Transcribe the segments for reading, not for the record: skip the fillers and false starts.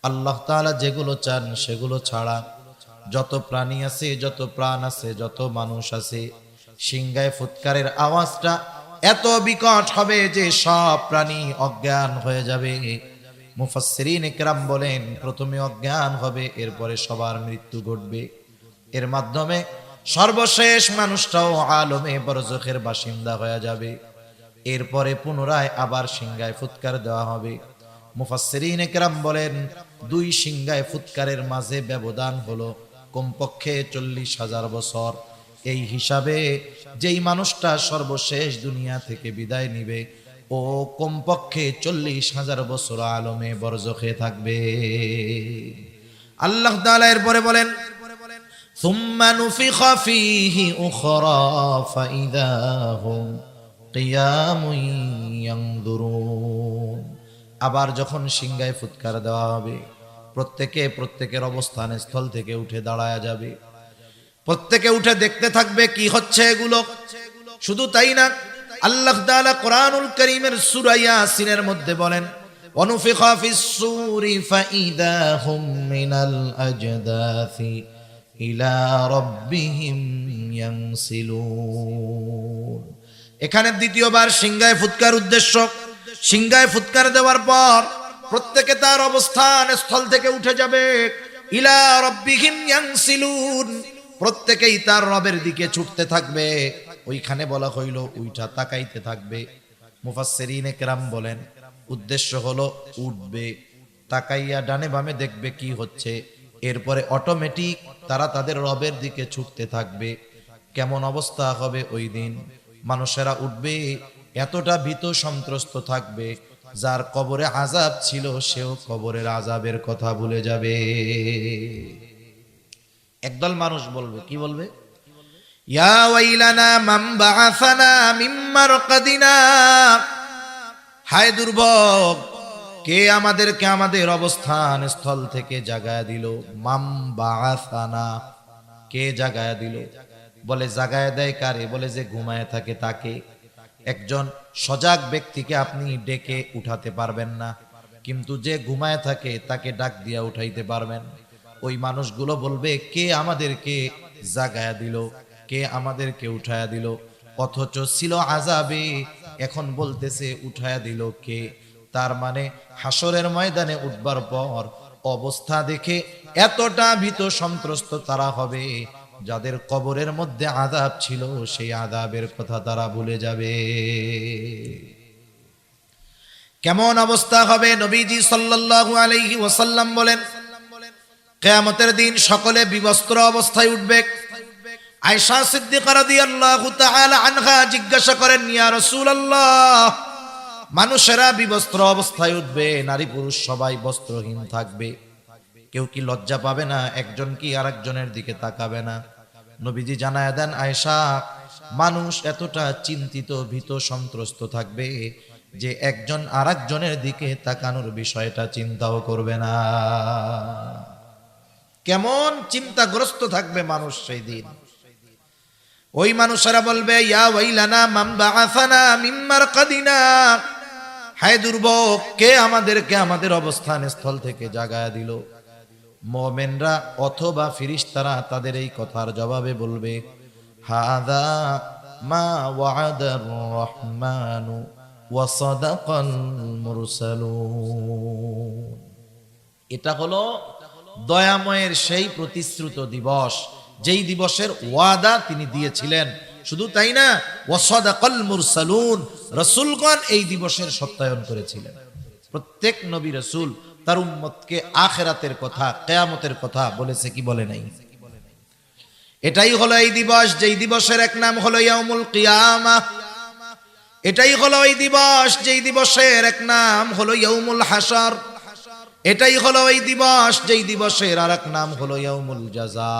আল্লাহ তাআলা যেগুলো চান সেগুলো ছাড়া যত প্রাণী আছে, যত প্রাণ আছে, যত মানুষ আছে, সিংহায় ফুৎকারের আওয়াজটা এত বিকট হবে যে সব প্রাণী অজ্ঞান হয়ে যাবে। মুফাসসিরিন ইকরাম বলেন প্রথমে অজ্ঞান হবে, এরপরে সবার মৃত্যু ঘটবে। এর মাধ্যমে সর্বশেষ মানুষটাও আলমে বরজখের বাসিন্দা হয়ে যাবে। এরপরে পুনরায় আবার সিংহায় ফুৎকার দেওয়া হবে। মুফাসসিরিন ইকরাম বলেন দুই সিংহায় ফুৎকারের মাঝে ব্যবধান হলো কমপক্ষে 40,000 বছর। এই হিসাবে যেই মানুষটা সর্বশেষ দুনিয়া থেকে বিদায় নিবে ও কমপক্ষে 40,000 বছর আলমে বরজখে থাকবে। আল্লাহ তাআলা এরপরে বলেন সুম্মা নুফিখা ফীহি উখরা ফাইযা হুম কিয়ামুন ইয়ানজুরুন। আবার যখন সিংহায় ফুৎকার দেওয়া হবে প্রত্যেকের অবস্থান স্থল থেকে উঠে দাঁড়ায়া যাবে। প্রত্যেকে উঠে দেখতে থাকবে কি হচ্ছে এগুলো। শুধু তাই না, আল্লাহ তাআলা কোরআনুল কারীমের সূরা ইয়াসিনের মধ্যে বলেন ওয়ানুফিখা ফিস-সূরি ফাইযা হুম মিনাল আজদাসি ইলা রাব্বিহিম ইয়ানসিলুন। এখানে দ্বিতীয়বার সিংহায় ফুৎকার উদ্দেশ্য। সিংহায় ফুৎকার দেওয়ার পর প্রত্যেকে তার অবস্থান স্থল থেকে উঠে যাবে। ইলা রাব্বিহিম ইয়ানসিলুন, প্রত্যেকেই তার রবের দিকে ছুটতে থাকবে। ওইখানে বলা হইল উইঠা তাকাইতে থাকবে। মুফাসসিরিন ইকরাম বলেন উদ্দেশ্য হলো উঠবে, তাকাইয়া ডানে বামে দেখবে কি হচ্ছে, এরপরে অটোমেটিক তারা তাদের রবের দিকে ছুটতে থাকবে। কেমন অবস্থা হবে ওই দিন? মানুষেরা উঠবে এতটা ভীত সন্ত্রস্ত থাকবে, যার কবরে আযাব ছিল সেও কবরের আযাবের কথা ভুলে যাবে। একদল মানুষ বলবে, কি বলবে? ইয়া ওয়াইলানা মান বাআসানা মিন মারকাদিনা, হায় দুর্ভোগ, কে আমাদেরকে আমাদের অবস্থান স্থল থেকে জাগায়া দিল। মাম বাআসানা, কে জাগায়া দিল? বলে জাগায়া দেয় কারে? বলে যে ঘুমায় থাকে তাকে। একজন সজাগ ব্যক্তিকে আপনি ডেকে উঠাতে পারবেন না, কিন্তু যে ঘুমায় থাকে তাকে ডাক দিয়া উঠাইতে পারবেন। ওই মানুষগুলো বলবে কে আমাদেরকে জাগায়া দিল, কে আমাদেরকে উঠায়া দিল, অথচ ছিল আযাবে, এখন বলতেছে উঠায়া দিল কে। তার মানে হাসরের ময়দানে উঠবার পর অবস্থা দেখে এতটা ভীত সন্ত্রস্ত তারা হবে, যাদের কবরের মধ্যে আযাব ছিল সেই আযাবের কথা তারা ভুলে যাবে। কেমন অবস্থা হবে? নবীজি সাল্লাল্লাহু আলাইহি ওয়াসাল্লাম বলেন কিয়ামতের দিন সকলে বিবস্ত্র অবস্থায় উঠবে। আয়েশা সিদ্দিকা রাদিয়াল্লাহু তাআলা আনহা জিজ্ঞাসা করেন ইয়া রাসূলুল্লাহ, মানুষেরা বিবস্ত্র অবস্থায় উঠবে, নারী পুরুষ সবাই বস্ত্রহীন থাকবে, কেউ কি লজ্জা পাবে না? একজন কি আরেকজনের দিকে তাকাবে না? নবীজি জানায়া দেন আয়েশা, মানুষ এতটা চিন্তিত ভীত সন্ত্রস্ত থাকবে যে একজন আরেকজনের দিকে তাকানোর বিষয়টা চিন্তাও করবে না। কেমন চিন্তাগ্রস্ত থাকবে মানুষ সেই দিন। ওই মানুষেরা বলবে ইয়া ওয়াইলানা মান বাআসানা মিন মারকাদিনা, হায় দুর্ভোগ, কে আমাদেরকে আমাদের অবস্থান স্থল থেকে জাগায়া দিল। মুমিনরা অথবা ফেরেশতারা তাদের এই কথার জবাবে বলবে হাযা মা ওয়া'আদার রহমানু ওয়া সাদাকাল মুরসালুন। এটা হলো দয়াময়ের সেই প্রতিশ্রুত দিবস, যেই দিবসের ওয়াদা তিনি দিয়েছিলেন। শুধু তাই না, ওয়া সাদাকাল মুরসালুন, রাসূলগণ এই দিবসের সত্যায়ন করেছিলেন। প্রত্যেক নবী রাসূল তার উম্মতকে আখিরাতের কথা, কিয়ামতের কথা বলেছে কি বলে নাই? এটাই হলো এই দিবস, যেই দিবসের এক নাম হলো ইয়াউমুল কিয়ামা। এটাই হলো এই দিবস, যেই দিবসের এক নাম হলো ইয়াউমুল হাসর। এটাই হলো এই দিবস, যেই দিবসের আরেক নাম হলো ইয়াউমুল জাযা।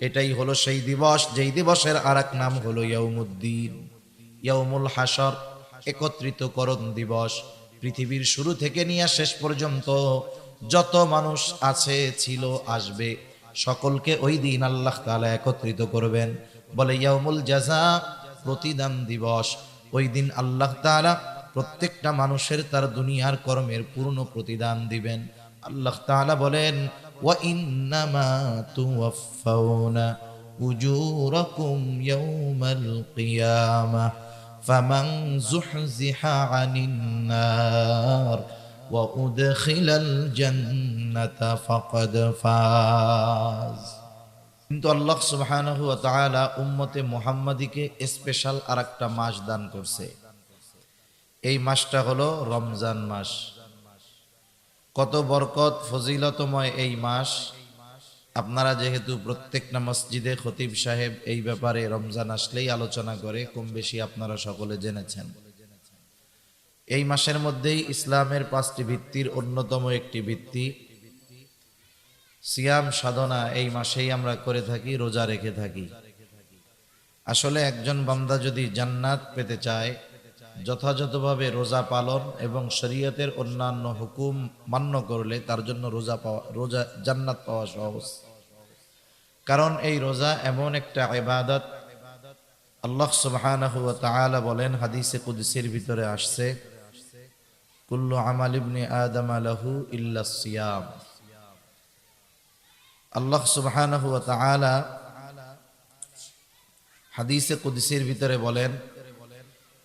এটাই হলো সেই দিবস, যেই দিবসের আরেক নাম হলো ইয়াউমুদ্দিন। ইয়াউমুল হাসর একত্রিতকরণ দিবস। পৃথিবীর শুরু থেকে নিয়ে শেষ পর্যন্ত যত মানুষ আছে, ছিল, আসবে, সকলকে ওই দিন আল্লাহ তাআলা একত্রিত করবেন। বলে ইয়াউমুল জাযা, প্রতিদান দিবস। ওই দিন আল্লাহ তাআলা প্রত্যেকটা মানুষের তার দুনিয়ার কর্মের পূর্ণ প্রতিদান দিবেন। আল্লাহ তাআলা বলেন ওয়া ইন্নামা তুওয়াফাউনা উজুরাকুম ইয়াওমাল কিয়ামাহ ফামান যুহজিহা আনিন নার ওয়া উদখিলাল জান্নাতা ফাকাদ ফাজ। কিন্তু আল্লাহ সুবহানাহু ওয়া তাআলা উম্মতে মুহাম্মাদীকে স্পেশাল আরেকটা মাস দান করছে। এই মাসটা হলো রমজান মাস। কত বরকত ফজিলতময় এই মাস। আপনারা যেহেতু প্রত্যেকটা মসজিদে খতিব সাহেব এই ব্যাপারে রমজান আসলেই আলোচনা করে, কম বেশি আপনারা সকলে জেনেছেন। এই মাসের মধ্যেই ইসলামের 5টি ভিত্তির অন্যতম একটি ভিত্তি সিয়াম সাধনা। এই মাসেই আমরা করে থাকি, রোজা রেখে থাকি। আসলে একজন বান্দা যদি জান্নাত পেতে চায়, যথাযথভাবে রোজা পালন এবং শরীয়তের অন্যান্য হুকুম মান্য করলে তার জন্য রোজা জান্নাত পাওয়া সহজ। কারণ এই রোজা এমন একটা ইবাদত, আল্লাহ সুবহানাহু ওয়া তাআলা বলেন, হাদিসে কুদসির ভিতরে আসছে, কুল্লু আমাল ইবনি আদম লাহু ইল্লা সিয়াম। আল্লাহ সুবহানাহু ওয়া তাআলা হাদিসে কুদসির ভিতরে বলেন,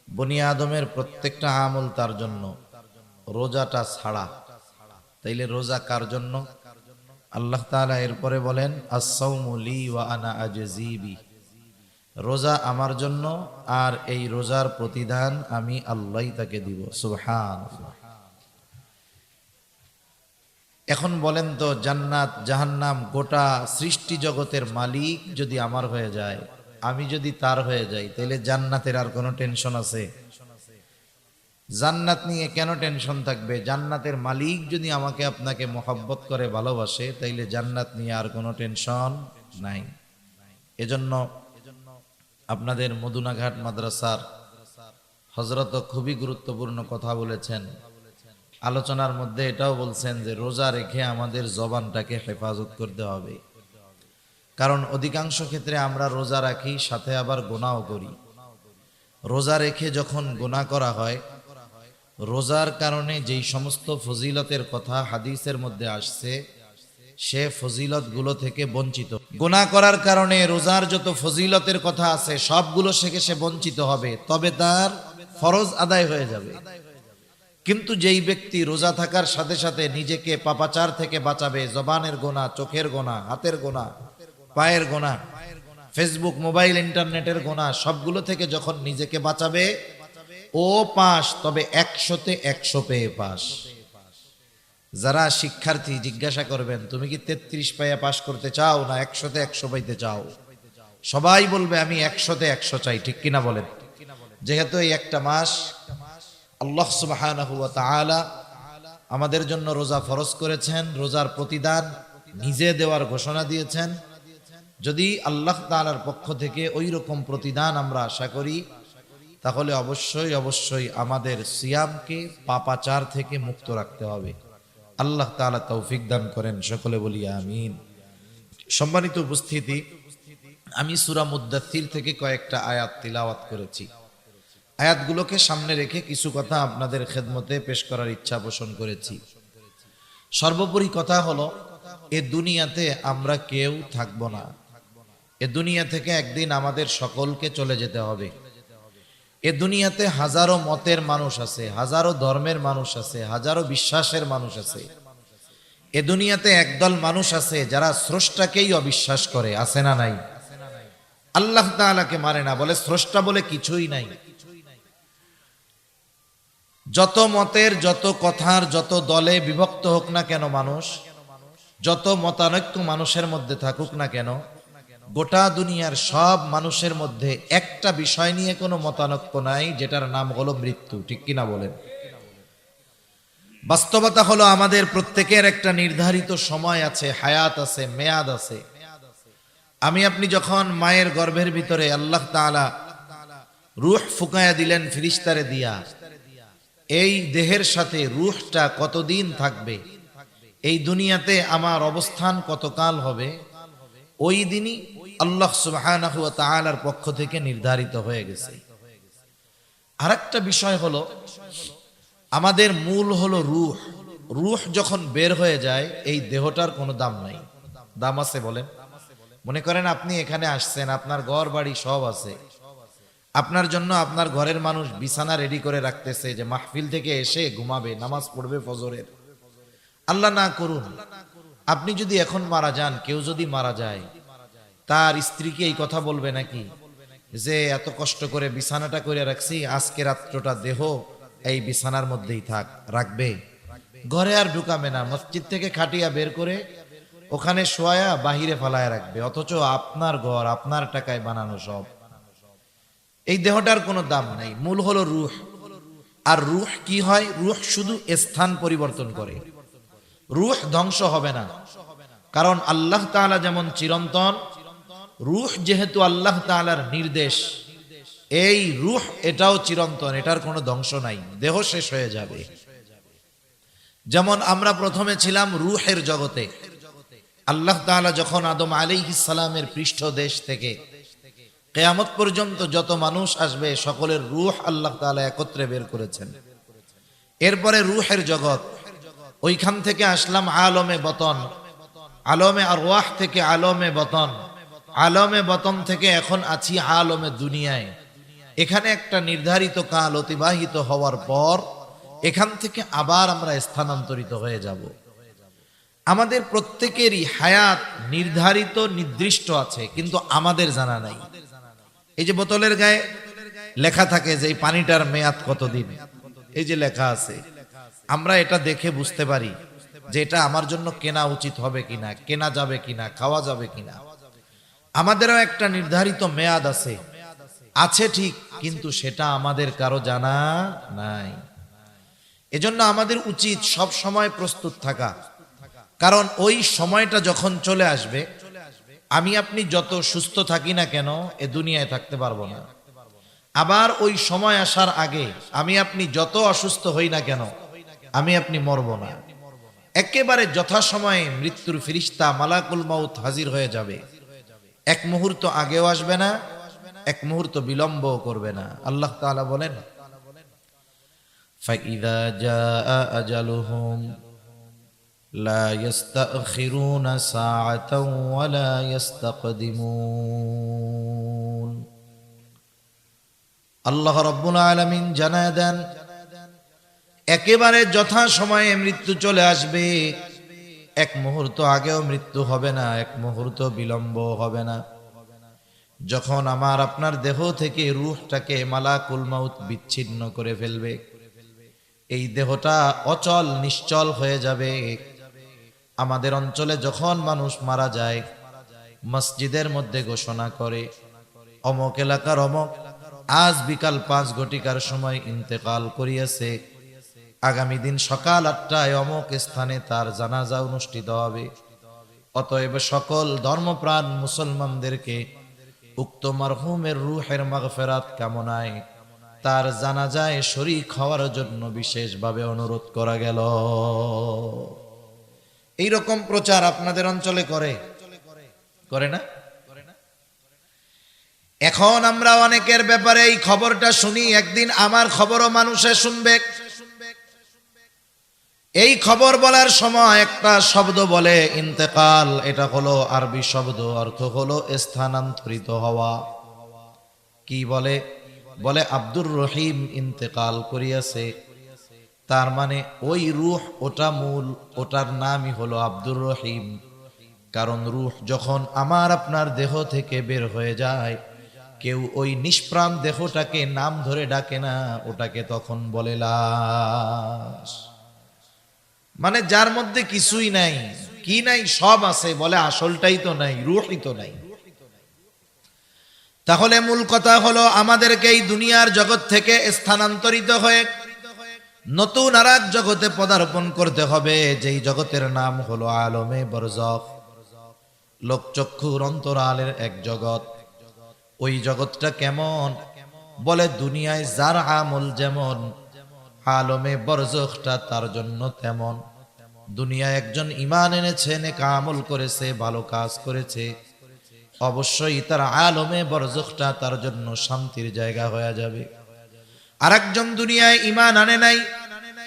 বনি আদমের প্রত্যেকটা আমল তার জন্য, রোজাটা ছাড়া। তাইলে রোজা কার জন্য? আল্লাহ তাআলা এরপরে বলেন, আস-সাওমু লি ওয়া আনা আজজি বি। রোজা আমার জন্য, আর এই রোজার প্রতিদান আমি আল্লাহই তাকে দিব। সুবহানাল্লাহ। এখন বলেন তো, জান্নাত জাহান্নাম গোটা সৃষ্টি জগতের মালিক যদি আমার হয়ে যায়, আমি যদি তার হয়ে যাই, তাহলে জান্নাতের আর কোনো টেনশন আছে? জান্নাত নিয়ে কেন টেনশন থাকবে? জান্নাতের মালিক যদি আমাকে আপনাকে মহব্বত করে ভালোবাসে, তাইলে জান্নাত নিয়ে আর কোনো টেনশন নাই। এজন্য আপনাদের মদুনাঘাট মাদ্রাসার হযরত খুবই গুরুত্বপূর্ণ কথা বলেছেন। আলোচনার মধ্যে এটাও বলছেন যে রোজা রেখে আমাদের জবানটাকে হেফাজত করতে হবে। কারণ অধিকাংশ ক্ষেত্রে আমরা রোজা রাখি, সাথে আবার গুনাহও করি। রোজা রেখে যখন গুনাহ করা হয়, রোজার কারণে যেই সমস্ত ফজিলতের কথা হাদিসের মধ্যে আসছে, সে ফজিলতগুলো থেকে বঞ্চিত। গুনাহ করার কারণে রোজার যত ফজিলতের কথা আছে সবগুলো থেকে সে বঞ্চিত হবে, তবে তার ফরজ আদায় হয়ে যাবে। কিন্তু যেই ব্যক্তি রোজা থাকার সাথে সাথে নিজেকে পাপাচার থেকে বাঁচাবে, জবানের গুনাহ, চোখের গুনাহ, হাতের গুনাহ, পায়ের গুনাহ, ফেসবুক মোবাইল ইন্টারনেটের গুনাহ, সবগুলো থেকে যখন নিজেকে বাঁচাবে, ও পাস, তবে 100-তে 100 পেয়ে পাস। যারা শিক্ষার্থী জিজ্ঞাসা করবেন, তুমি কি 33 পাইয়া পাস করতে চাও না 100-তে 100 পাইতে চাও? সবাই বলবে আমি 100-তে 100 চাই, ঠিক কিনা বলেন? যেহেতু এই একটা মাস আল্লাহ সুবহানাহু ওয়া তাআলা আমাদের জন্য রোজা ফরজ করেছেন, রোজার প্রতিদান নিজে দেওয়ার ঘোষণা দিয়েছেন। যদি আল্লাহ তাআলার পক্ষ থেকে ওই রকম প্রতিদান আমরা আশা করি, তাহলে অবশ্যই অবশ্যই আমাদের সিয়ামকে পাপাচার থেকে মুক্ত রাখতে হবে। আল্লাহ তাআলা তৌফিক দান করেন, সকলে বলি আমিন। সম্মানিত উপস্থিতি, আমি সূরা মুদ্দাথির থেকে কয়েকটা আয়াত তিলাওয়াত করেছি। আয়াতগুলোকে সামনে রেখে কিছু কথা আপনাদের খেদমতে পেশ করার ইচ্ছা পোষণ করেছি। সর্বোপরি কথা হলো, এ দুনিয়াতে আমরা কেউ থাকব না। এ দুনিয়া থেকে একদিন আমাদের সকলকে চলে যেতে হবে। এ দুনিয়াতে হাজারো মতের মানুষ আছে, হাজারো ধর্মের মানুষ আছে, হাজারো বিশ্বাসের মানুষ আছে। এ দুনিয়াতে একদল মানুষ আছে যারা স্রষ্টাকেই অবিশ্বাস করে, আছে না নাই? আল্লাহ তাআলাকে মানে না, বলে স্রষ্টা বলে কিছুই নাই। যত মতের, যত কথার, যত দলে বিভক্ত হোক না কেন মানুষ, যত মতানৈক্য মানুষের মধ্যে থাকুক না কেন, গোটা দুনিয়ার সব মানুষের মধ্যে একটা বিষয় নিয়ে কোনো মতানৈক্য নাই, যেটার নাম হলো মৃত্যু, ঠিক কিনা বলেন? বাস্তবতা হলো আমাদের প্রত্যেকের একটা নির্ধারিত সময় আছে, হায়াত আছে, মেয়াদ আছে। আমি আপনি যখন মায়ের গর্ভের ভিতরে আল্লাহ তাআলা রূহ ফুকায়া দিলেন ফেরেশতারে দিয়া, এই দেহের সাথে রূহটা কতদিন থাকবে, এই দুনিয়াতে আমার অবস্থান কতকাল হবে, ওই দিনই আল্লাহ সুবহানাহু ওয়া তাআলার পক্ষ থেকে নির্ধারিত হয়ে গেছে। আরেকটা বিষয় হলো, আমাদের মূল হলো রূহ। রূহ যখন বের হয়ে যায় এই দেহটার কোনো দাম নাই। দাম আছে বলেন? মনে করেন আপনি এখানে আসছেন, আপনার ঘর বাড়ি সব আছে, আপনার জন্য আপনার ঘরের মানুষ বিছানা রেডি করে রাখতেছে যে মাহফিল থেকে এসে ঘুমাবে, নামাজ পড়বে ফজরের। আল্লাহ না করুন আপনি যদি এখন মারা যান, কেউ যদি মারা যায়, তার স্ত্রীকে এই কথা বলবে নাকি যে এত কষ্ট করে বিছানাটা করে রাখছি, আজকে রাত্রটা দেহ এই বিছানার মধ্যেই থাক? রাখবে? ঘরে আর ঢুকাবে না, মসজিদ থেকে খাটিয়া বের করে ওখানে শোয়া বাহিরে ফালায় রাখবে, অথচ আপনার ঘর আপনার টাকায় বানানো সব। এই দেহটার কোনো দাম নাই। মূল হলো রূহ। আর রূহ কি হয়? রূহ শুধু স্থান পরিবর্তন করে, রূহ ধ্বংস হবে না। কারণ আল্লাহ তাআলা যেমন চিরন্তন, রূহ যেহেতু আল্লাহ তাআলার নির্দেশ, এই রূহ এটাও চিরন্তন, এটার কোনো ধ্বংস নাই, দেহ শেষ হয়ে যাবে। যেমন আমরা প্রথমে ছিলাম রূহের জগতে। আল্লাহ তাআলা যখন আদম আলাইহিস সালামের পৃষ্ঠদেশ থেকে কিয়ামত পর্যন্ত যত মানুষ আসবে সকলের রূহ আল্লাহ তাআলা একত্রে বের করেছেন। এরপরে রূহের জগৎ, ওইখান থেকে আসলাম আলমে বতন, আলমে আরওয়াহ থেকে আলমে বতন, আলমে বতন থেকে এখন আছি আলমে দুনিয়ায়। এখানে একটা নির্ধারিত কাল অতিবাহিত হওয়ার পর এখান থেকে আবার আমরা স্থানান্তরিত হয়ে যাব। আমাদের প্রত্যেকেরই হায়াত নির্ধারিত নির্দিষ্ট আছে, কিন্তু আমাদের জানা নাই। এই যে বোতলের গায়ে লেখা থাকে যে এই পানিটার মেয়াদ কতদিন, এই যে লেখা আছে, আমরা এটা দেখে বুঝতে পারি যে এটা আমার জন্য কেনা উচিত হবে কিনা, কেনা যাবে কিনা, খাওয়া যাবে কিনা। আমাদেরও একটা নির্ধারিত মেয়াদ আছে, আছে ঠিক, কিন্তু সেটা আমাদের কারো জানা নাই। এজন্য আমাদের উচিত সব সময় প্রস্তুত থাকা, কারণ ওই সময়টা যখন চলে আসবে, আমি আপনি যত সুস্থ থাকি না কেন এ দুনিয়ায় থাকতে পারবো না। আবার ওই সময় আসার আগে আমি আপনি যত অসুস্থ হই না কেন আমি আপনি মরবো না। একেবারে যথাসময়ে মৃত্যুর ফিরিস্তা মালাকুল মাউত হাজির হয়ে যাবে, এক মুহূর্ত আগেও আসবে না, এক মুহূর্ত বিলম্ব করবে না। আল্লাহ তাআলা বলেন, ফাইদা জাআ আজালুহুম লা ইস্তাখিরুনা সাআতাও ওয়া লা ইস্তাকদিমুন। আল্লাহ রাব্বুল আলামিন জানায় দেন, একেবারে যথা সময়ে মৃত্যু চলে আসবে, এক মুহূর্ত আগেও মৃত্যু হবে না, এক মুহূর্ত বিলম্ব হবে না। যখন আমার আপনার দেহ থেকে রূহটাকে মালাকুল মাউত বিচ্ছিন্ন করে ফেলবে, এই দেহটা অচল নিশ্চল হয়ে যাবে। আমাদের অঞ্চলে যখন মানুষ মারা যায়, মসজিদের মধ্যে ঘোষণা করে, অমক এলাকার অমক আজ বিকাল 5 ঘটিকার সময় ইন্তেকাল করিয়াছে, আগামী দিন সকাল 8টায় অমক স্থানে তার জানাজা অনুষ্ঠিত হবে। অতএব সকল ধর্মপ্রাণ মুসলমানদেরকে উক্ত মারহুমের রূহের মাগফিরাত কামনায় তার জানাজায় শরীক হওয়ার জন্য বিশেষভাবে অনুরোধ করা গেল। এই রকম প্রচার আপনাদের অঞ্চলে করে না? এখন আমরা অনেকের ব্যাপারে এই খবরটা শুনি, একদিন আমার খবরও মানুষে শুনবে। এই খবর বলার সময় একটা শব্দ বলে ইন্তেকাল, এটা হলো আরবি শব্দ, অর্থ হলো স্থানান্তরিত হওয়া। কি বলে? বলে আব্দুর রহিম ইন্তেকাল করিয়াছে। তার মানে ওই রূহ, ওটা মূল, ওটার নামই হলো আব্দুর রহিম। কারণ রূহ যখন আমার আপনার দেহ থেকে বের হয়ে যায়, কেউ ওই নিষ্প্রাণ দেহটাকে নাম ধরে ডাকে না, ওটাকে তখন বলে লাশ। মানে যার মধ্যে কিছুই নাই, কি নাই, সব আছে, বলে আসলটাই তো নাই, রূহই তো নাই। তাহলে মূল কথা হলো আমাদেরকে এই দুনিয়ার জগৎ থেকে স্থানান্তরিত হয়ে নতুন আর এক জগতে পদার্পণ করতে হবে, যেই জগতের নাম হলো আলমে বরজখ, লোকচক্ষুর অন্তরালের এক জগৎ। ওই জগৎটা কেমন? বলে দুনিয়ায় যার আমল যেমন, আলমে বরজখটা তার জন্য তেমন। দুনিয়ায় একজন ঈমান এনেছে, নেক আমল করেছে, ভালো কাজ করেছে, অবশ্যই তার আলমে বরজখটা তার জন্য শান্তির জায়গা হয়ে যাবে। আরেকজন দুনিয়ায় ঈমান আনে নাই,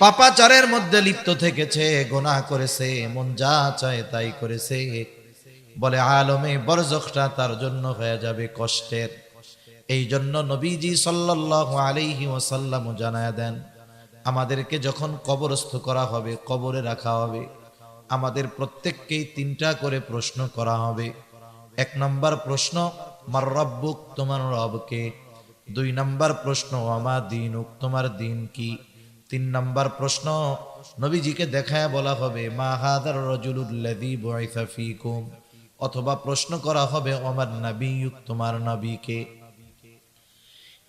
পাপাচারের মধ্যে লিপ্ত থেকেছে, গুনাহ করেছে, মন যা চায় তাই করেছে, বলে আলমে বরজখটা তার জন্য হয়ে যাবে কষ্টের। এই জন্য নবীজি সাল্লাল্লাহু আলাইহি ওয়াসাল্লাম জানায় দেন, আমাদেরকে যখন কবরস্থ করা হবে, কবরে রাখা হবে, আমাদের প্রত্যেককেই 3টা করে প্রশ্ন করা হবে। 1 নম্বর প্রশ্ন, মার রব্বুক, তোমার রবকে। 2 নম্বর প্রশ্ন, আমা দীনুক, তোমার দিন কি। 3 নম্বর প্রশ্ন, নবীজিকে দেখায় বলা হবে, মা হাদার রাজুলুল্লাযী বুইসা ফীকুম, অথবা প্রশ্ন করা হবে, আমার নবিয়ুক, তোমার নবীকে।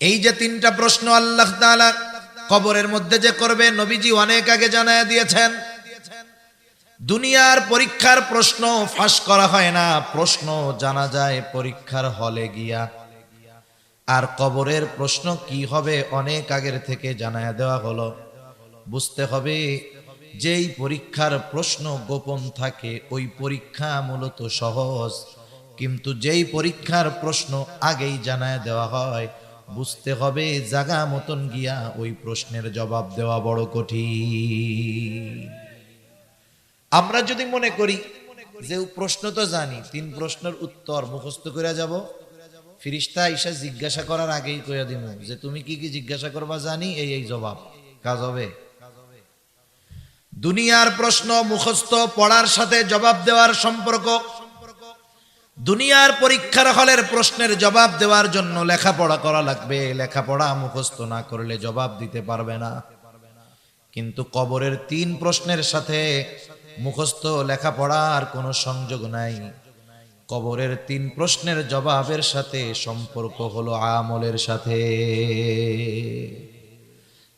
এই যে 3টা প্রশ্ন আল্লাহ তাআলা কবরের মধ্যে যে করবে, নবীজি অনেক আগে জানায় দিয়েছেন। দুনিয়ার পরীক্ষার প্রশ্ন ফাঁস করা হয় না, প্রশ্ন জানা যায় পরীক্ষার হলে গিয়া। আর কবরের প্রশ্ন কি হবে অনেক আগের থেকে জানায় দেওয়া হলো। বুঝতে হবে, যেই পরীক্ষার প্রশ্ন গোপন থাকে ওই পরীক্ষা মূলত সহজ, কিন্তু যেই পরীক্ষার প্রশ্ন আগেই জানায় দেওয়া হয়, বুঝতে হবে জাগা মতন গিয়া ওই প্রশ্নের জবাব দেওয়া বড় কঠিন। আমরা যদি মনে করি যে প্রশ্ন তো জানি, 3 প্রশ্নের উত্তর মুখস্থ করে যাব, ফিরিস্তা ঈশা জিজ্ঞাসা করার আগেই কইয়া দিব যে তুমি কি কি জিজ্ঞাসা করবা জানি, এই জবাব, কাজ হবে। দুনিয়ার প্রশ্ন মুখস্থ পড়ার সাথে জবাব দেওয়ার সম্পর্ক। দুনিয়ার পরীক্ষার হলের প্রশ্নের জবাব দেওয়ার জন্য লেখাপড়া করা লাগবে, লেখাপড়া মুখস্থ না করলে জবাব দিতে পারবে না। কিন্তু কবরের 3 প্রশ্নের সাথে মুখস্থ লেখাপড়ার কোনো সংযোগ নাই। কবরের 3 প্রশ্নের জবাবের সাথে সম্পর্ক হলো আমলের সাথে।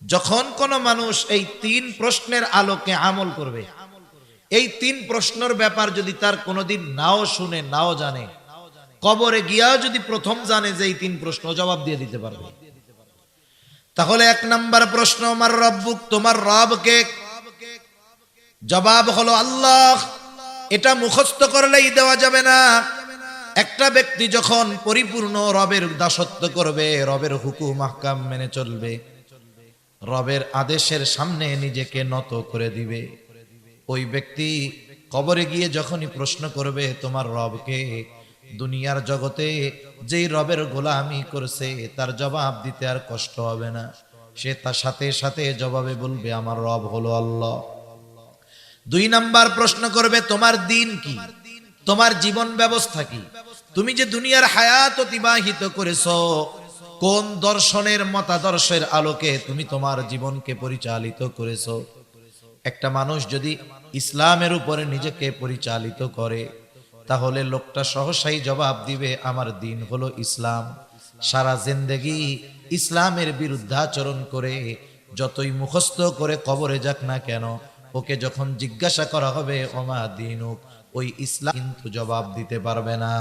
যখন কোন মানুষ এই 3 প্রশ্নের আলোকে আমল করবে, এই 3 প্রশ্নের ব্যাপার যদি তার কোনোদিন নাও শুনে নাও জানে, কবরে গিয়াও যদি প্রথম জানে যে এই 3 প্রশ্ন, জবাব দিয়ে দিতে পারবে। তাহলে 1 নম্বর প্রশ্ন, আমার রব্বুক, তোমার রবকে। জবাব হলো আল্লাহ। এটা মুখস্থ করলেই দেওয়া যাবে না। একটা ব্যক্তি যখন পরিপূর্ণ রবের দাসত্ব করবে, রবের হুকুম আহকাম মেনে চলবে, রবের আদেশের সামনে নিজেকে নত করে দিবে, ওই ব্যক্তি কবরে গিয়ে যখনই প্রশ্ন করবে তোমার রবকে, দুনিয়ার জগতে যেই রবের গোলামি করছে তার জবাব দিতে আর কষ্ট হবে না। সে তার সাথে সাথে জবাবে বলবে আমার রব হলো আল্লাহ। 2 নাম্বার প্রশ্ন করবে, তোমার দিন কি, তোমার জীবন ব্যবস্থা কি, তুমি যে দুনিয়ার হায়াত অতিবাহিত করেছো, কোন দর্শনের মতাদর্শের আলোকে তুমি তোমার জীবনকে পরিচালিত করেছো। একটা মানুষ যদি ইসলামের উপরে নিজেকে পরিচালিত করে, তাহলে লোকটা সহসাই জবাব দিবে আমার দিন হলো ইসলাম। সারা জিন্দেগি ইসলামের বিরুদ্ধাচরণ করে যতই মুখস্থ করে কবরে যাক না কেন, ওকে যখন জিজ্ঞাসা করা হবে ওমা দিনুক, ওই ইসলাম কিন্তু জবাব দিতে পারবে না।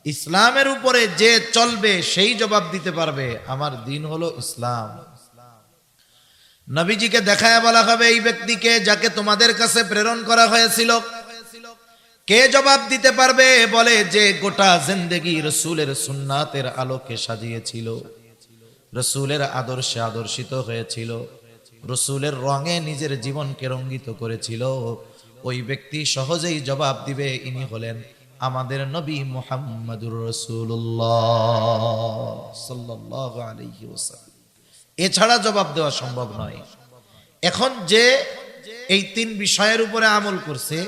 ইসলামের উপরে যে চলবে সেই জবাব দিতে পারবে আমার দিন হলো ইসলাম। নবীজিকে দেখায় বলা হবে এই ব্যক্তিকে যাকে তোমাদের কাছে প্রেরণ করা হয়েছিল, কে জবাব দিতে পারবে? বলে যে গোটা জিন্দেগি রাসূলের সুন্নাতের আলোকে সাজিয়েছিল, রাসূলের আদর্শে আদর্শিত হয়েছিল, রাসূলের রঙে নিজের জীবনকে রঙ্গিত করেছিল, ওই ব্যক্তি সহজেই জবাব দিবে ইনি হলেন আমাদের নবী মুহাম্মদুর রাসূলুল্লাহ সাল্লাল্লাহু আলাইহি ওয়াসাল্লাম। এছাড়া জবাব দেওয়া সম্ভব নয়। এখন যে এই 3 বিষয়ের উপরে আমল করছে,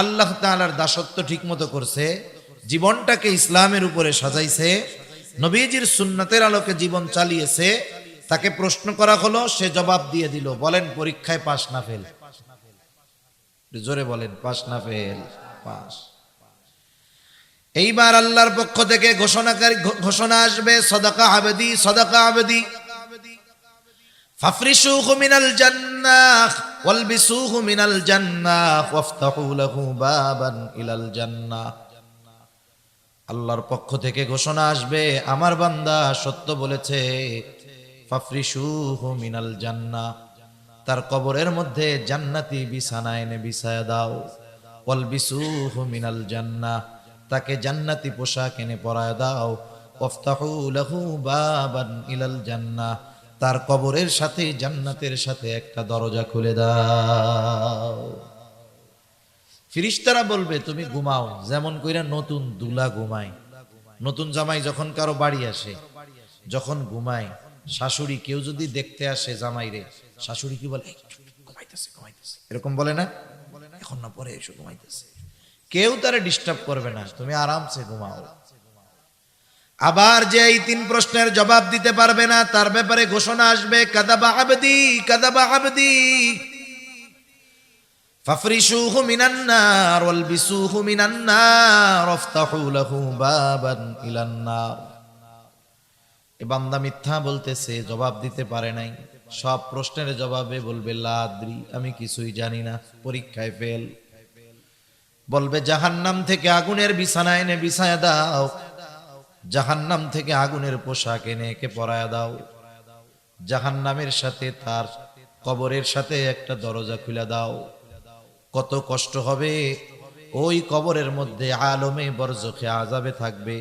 আল্লাহ তাআলার দাসত্ব ঠিকমতো করছে, জীবনটাকে ইসলামের উপরে সাজাইছে, নবীজির সুন্নাতের আলোকে জীবন চালিয়েছে, তাকে প্রশ্ন করা হলো, সে জবাব দিয়ে দিল। বলেন পরীক্ষায় পাস না ফেল? জোরে বলেন, পাস না ফেল? পাস। এইবার আল্লাহর পক্ষ থেকে ঘোষণা আসবে, সাদাকা আবদি, সাদাকা আবদি, ফাফরিশুহু মিনাল জান্নাহ ওয়ালবিসুহু মিনাল জান্নাহ ওয়াফতাহু লাহু বাবান ইলাল জান্নাহ। আল্লাহর পক্ষ থেকে ঘোষণা আসবে, আমার বান্দা সত্য বলেছে, ফাফরিশুহু মিনাল জান্নাহ, তার কবরের মধ্যে জান্নাতি বিছানা এনে বিছায়া দাও, ওয়ালবিসুহু মিনাল জান্নাহ, তাকে জান্নাতি পোশাক এনে পরায় দাও, ওয়াফতাহু লাহু বাবান ইলাল জান্নাহ, তার কবরের সাথে জান্নাতের সাথে একটা দরজা খুলে দাও। ফেরেশতারা বলবে তুমি ঘুমাও, যেমন কইরা নতুন দুলা ঘুমায়। নতুন জামাই যখন কারো বাড়ি আসে, যখন ঘুমায়, শাশুড়ি কেউ যদি দেখতে আসে জামাইরে, শাশুড়ি কি বলে, ঘুমাইতেছে ঘুমাইতেছে, এরকম বলে না? এখন না, পরে এসো, ঘুমাইতেছে। কেউ তারে ডিস্টার্ব করবে না, তুমি আরামসে ঘুমাও। আবার যে এই 3 প্রশ্নের জবাব দিতে পারবে না, তার ব্যাপারে ঘোষণা আসবে, কাযাবা আবদি কাযাবা আবদি ফাফরিশুহু মিনান নার ওয়ালবিসুহু মিনান নার ওয়াফতাহু লাহু বাবান ইলান নার। এ বান্দা মিথ্যা বলতেছে, জবাব দিতে পারে নাই। সব প্রশ্নের জবাবে বলবে লা আদ্রি, আমি কিছুই জানি না, পরীক্ষায় ফেল। বলবে জাহান্নাম থেকে আগুনের বিছানা এনে বিছায়া দাও, জাহান্নাম থেকে আগুনের পোশাক এনে একে পরায়া দাও, জাহান্নামের সাথে তার কবরের সাথে একটা দরজা খুলে দাও। কত কষ্ট হবে ওই কবরের মধ্যে, আলমে বরজখে আযাবে থাকবে।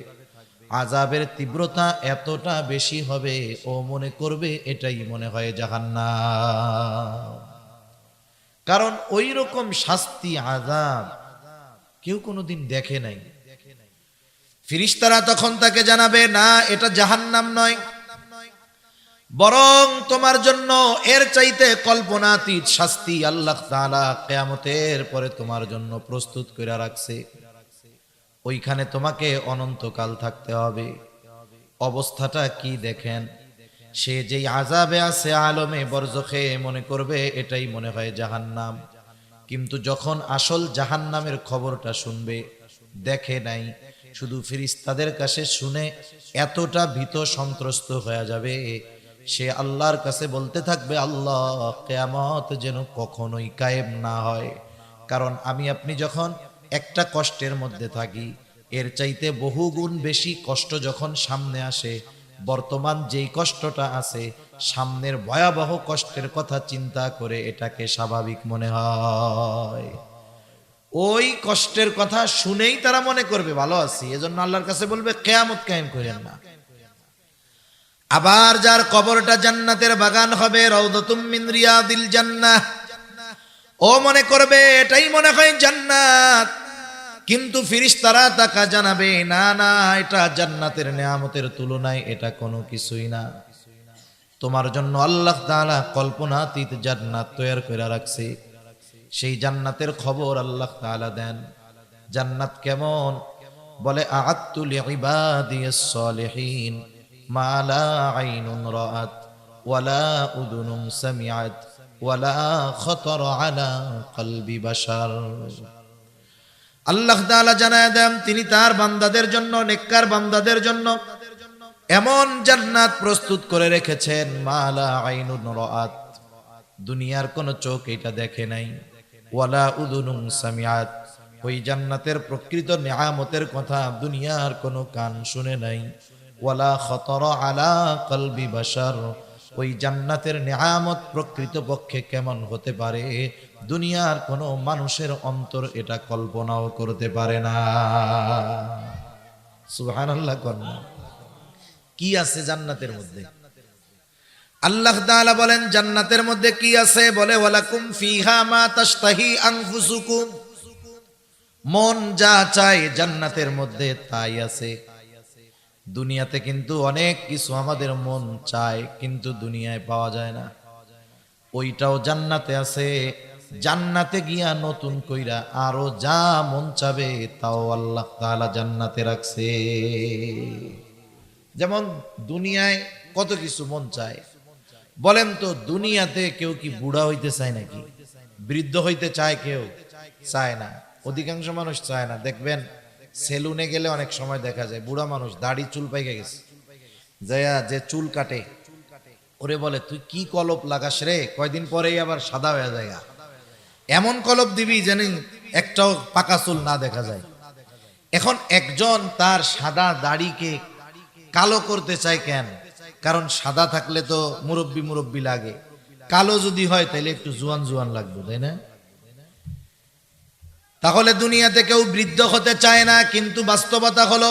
আযাবের তীব্রতা এতটা বেশি হবে, ও মনে করবে এটাই মনে হয় জাহান্নাম। কারণ ওই রকম শাস্তি আযাব কেউ কোনোদিন দেখে নাই। ফেরেশতারা তখন তাকে জানাবে, না, এটা জাহান্নাম নয়, বরং তোমার জন্য এর চাইতে কল্পনাতীত শাস্তি আল্লাহ তাআলা কিয়ামতের পরে তোমার জন্য প্রস্তুত করে রাখছে। ওইখানে তোমাকে অনন্তকাল থাকতে হবে। অবস্থাটা কি দেখেন, সে যেই আযাবে আছে আলমে বরজখে, মনে করবে এটাই মনে হয় জাহান্নাম। কিন্তু যখন আসল জাহান্নামের খবরটা শুনবে, দেখে নাই, শুধু ফেরেশতাদের কাছে শুনে এতটা ভীত সন্ত্রস্ত হয়ে যাবে, সে আল্লাহর কাছে বলতে থাকবে, আল্লাহ, কিয়ামত যেন কখনোই কায়েম না হয়। কারণ আমি আপনি যখন একটা কষ্টের মধ্যে থাকি, এর চাইতে বহুগুণ বেশি কষ্ট যখন সামনে আসে, বর্তমান যেই কষ্টটা আছে, সামনের ভয়াবহ কষ্টের কথা চিন্তা করে এটাকে স্বাভাবিক মনে হয়। ওই কষ্টের কথা শুনেই তারা মনে করবে ভালো আছি, এজন্য আল্লাহর কাছে বলবে কিয়ামত কায়েম করেন না। আবার যার কবরটা জান্নাতের বাগান হবে, রাউদাতুম মিন রিয়াদিল জান্নাহ, ও মনে করবে এটাই মনে হয় জান্নাত। কিন্তু ফেরেশতারা তাকে জানাবে, না না, এটা জান্নাতের নিয়ামতের তুলনায় এটা কোনো কিছুই না। তোমার জন্য আল্লাহ তাআলা কল্পনাতীত জান্নাত তৈরি করে রাখছে। সেই জান্নাতের খবর আল্লাহ তাআলা দেন। জান্নাত কেমন? বলে, আ'আদতু লিইবাদিয়াস সালিহিন মা লা আইনুন রাআত ওয়ালা উযুনুন সামিআত ওয়ালা খাতারা আলা কলবি বাশার। আল্লাহ তাআলা জানায় দেন, তিনি তার বান্দাদের জন্য, নেককার বান্দাদের জন্য এমন জান্নাত প্রস্তুত করে রেখেছেন, মা লা আইনুন রাআত, দুনিয়ার কোন চোখ এটা দেখে নাই, ওয়ালা উযুনুন সামিআত, ওই জান্নাতের প্রকৃত নিয়ামতের কথা দুনিয়ার কোন কান শুনে নাই, ওয়ালা খাতারা আলা কলবি বাশার, ওই জান্নাতের নিয়ামত প্রকৃত পক্ষে কেমন হতে পারে দুনিয়ার কোন মানুষের অন্তর এটা কল্পনাও করতে পারে না। সুবহানাল্লাহ। কি আছে জান্নাতের মধ্যে? আল্লাহ তাআলা বলেন জান্নাতের মধ্যে কি আছে? বলে, ওয়ালাকুম ফিহা মা তাশতাহি আনফুসুকুম, মন যা চায় জান্নাতের মধ্যে তাই আছে। দুনিয়াতে কিন্তু অনেক কিছু আমাদের মন চায়, কিন্তু দুনিয়ায় পাওয়া যায় না, ওইটাও জান্নাতে আছে। জান্নাতে গিয়া নতুন কইরা আরো যা মন চাবে তাও আল্লাহ তাআলা জান্নাতে রাখছে। যেমন দুনিয়ায় কত কিছু মন চায়, বলেন তো, দুনিয়াতে কেউ কি বুড়া হইতে চায় নাকি? বৃদ্ধ হইতে চায়? কেউ চায় না, অধিকাংশ মানুষ চায় না। দেখবেন সেলুনে গেলে অনেক সময় দেখা যায় বুড়া মানুষ দাড়ি চুল পাইকে গেছে, যাইয়া যে চুল কাটে ওরে বলে, তুই কি কলপ লাগাস রে, কয়দিন পরেই আবার সাদা হয়ে যায়। এমন কলপ দিবি যেন একটাও পাকা চুল না দেখা যায়। এখন একজন তার সাদা দাড়িকে কালো করতে চায় কেন? কারণ সাদা থাকলে তো মুরব্বি মুরব্বি লাগে, কালো যদি হয় তাহলে একটু জুয়ান জুয়ান লাগবে, তাই না? তাহলে দুনিয়াতে কেউ বৃদ্ধ হতে চায় না, কিন্তু বাস্তবতা হলো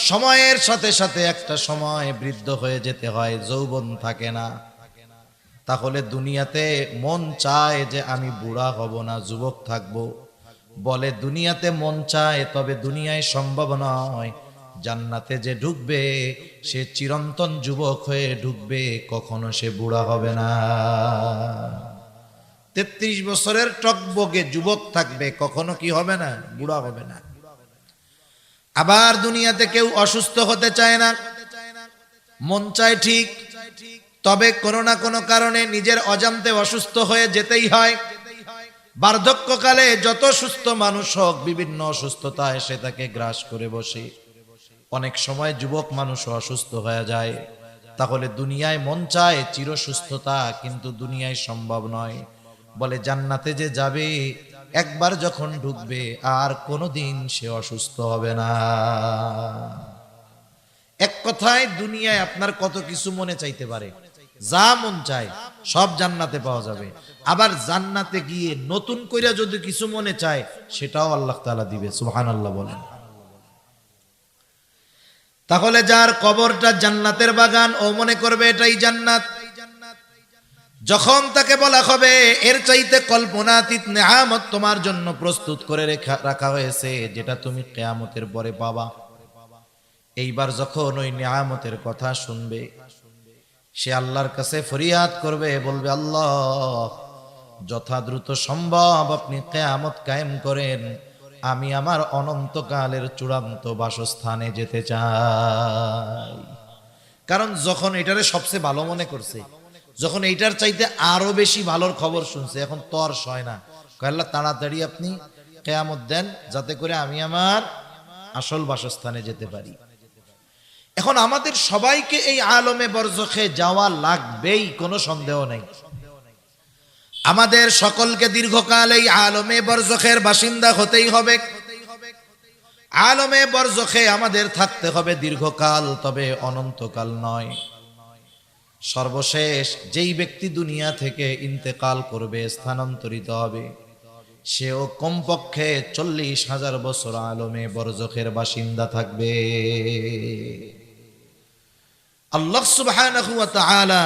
সময়ের সাথে সাথে একটা সময় বৃদ্ধ হয়ে যেতে হয়, যৌবন থাকে না। তাহলে দুনিয়াতে মন চায় যে আমি বুড়া হব না, যুবক থাকব। বলে দুনিয়াতে মন চায়, তবে দুনিয়ায় সম্ভব নয়। জান্নাতে যে ঢুকবে সে চিরন্তন যুবক হয়ে ঢুকবে, কখনো সে বুড়া হবে না। 33 বছরের টকবগে যুবক থাকবে, কখনো কি হবে না, বুড়া হবে না। আবার দুনিয়াতে কেউ অসুস্থ হতে চায় না, মন চায় ঠিক, তবে কোনো না কোনো কারণে নিজের অজান্তে অসুস্থ হয়ে যেতেই হয়। বার্ধক্যকালে যত সুস্থ মানুষ হোক, বিভিন্ন অসুস্থতা এসে তাকে গ্রাস করে বসে। অনেক সময় যুবক মানুষ অসুস্থ হয়ে যায়। তাহলে দুনিয়ায় মন চায় চির সুস্থতা, কিন্তু দুনিয়ায় সম্ভব নয়। বলে জান্নাতে যে যাবে, একবার যখন ঢুকবে আর কোনোদিন সে অসুস্থ হবে না। এক কথায় দুনিয়ায় আপনার কত কিছু মনে চাইতে পারে, যা মন চায় সব জান্নাতে পাওয়া যাবে। আবার জান্নাতে গিয়ে নতুন কইরা যদি কিছু মনে চায়, সেটাও আল্লাহ তাআলা দিবে। সুবহানাল্লাহ বলেন। তাহলে যার কবরটা জান্নাতের বাগান, ও মনে করবে এটাই জান্নাত। যখন তাকে বলা হবে এর চাইতে কল্পনাতীত নেয়ামত তোমার জন্য প্রস্তুত করে রাখা হয়েছে, যেটা তুমি কিয়ামতের পরে পাবা, এইবার যখন ওই নেয়ামতের কথা শুনবে, সে আল্লাহর কাছে ফরিয়াদ করবে, বলবে আল্লাহ যথা দ্রুত সম্ভব আপনি কিয়ামত কায়েম করেন, আমি আমার অনন্তকালের চূড়ান্ত বাসস্থানে যেতে চাই। কারণ যখন এটারে সবচেয়ে ভালো মনে করছে, যখন এইটার চাইতে আরো বেশি ভালোর খবর শুনছে, এখন তর সয় না, আল্লাহ তাড়াতাড়ি আপনি কিয়ামত দেন, যাতে করে আমি আমার আসল বাসস্থানে যেতে পারি। এখন আমাদের সবাইকে এই আলমে বরজখে যাওয়া লাগবেই, কোনো সন্দেহ নেই। আমাদের সকলকে দীর্ঘকাল এই আলমে বরজখের বাসিন্দা হতেই হবে। আলমে বরজখে আমাদের থাকতে হবে দীর্ঘকাল, তবে অনন্তকাল নয়। সর্বশেষ যেই ব্যক্তি দুনিয়া থেকে ইন্তেকাল করবে, স্থানান্তরিত হবে, সেও কমপক্ষে 40,000 বছর আলমে বরজখের বাসিন্দা থাকবে। আল্লাহ সুবহানাহু ওয়া তাআলা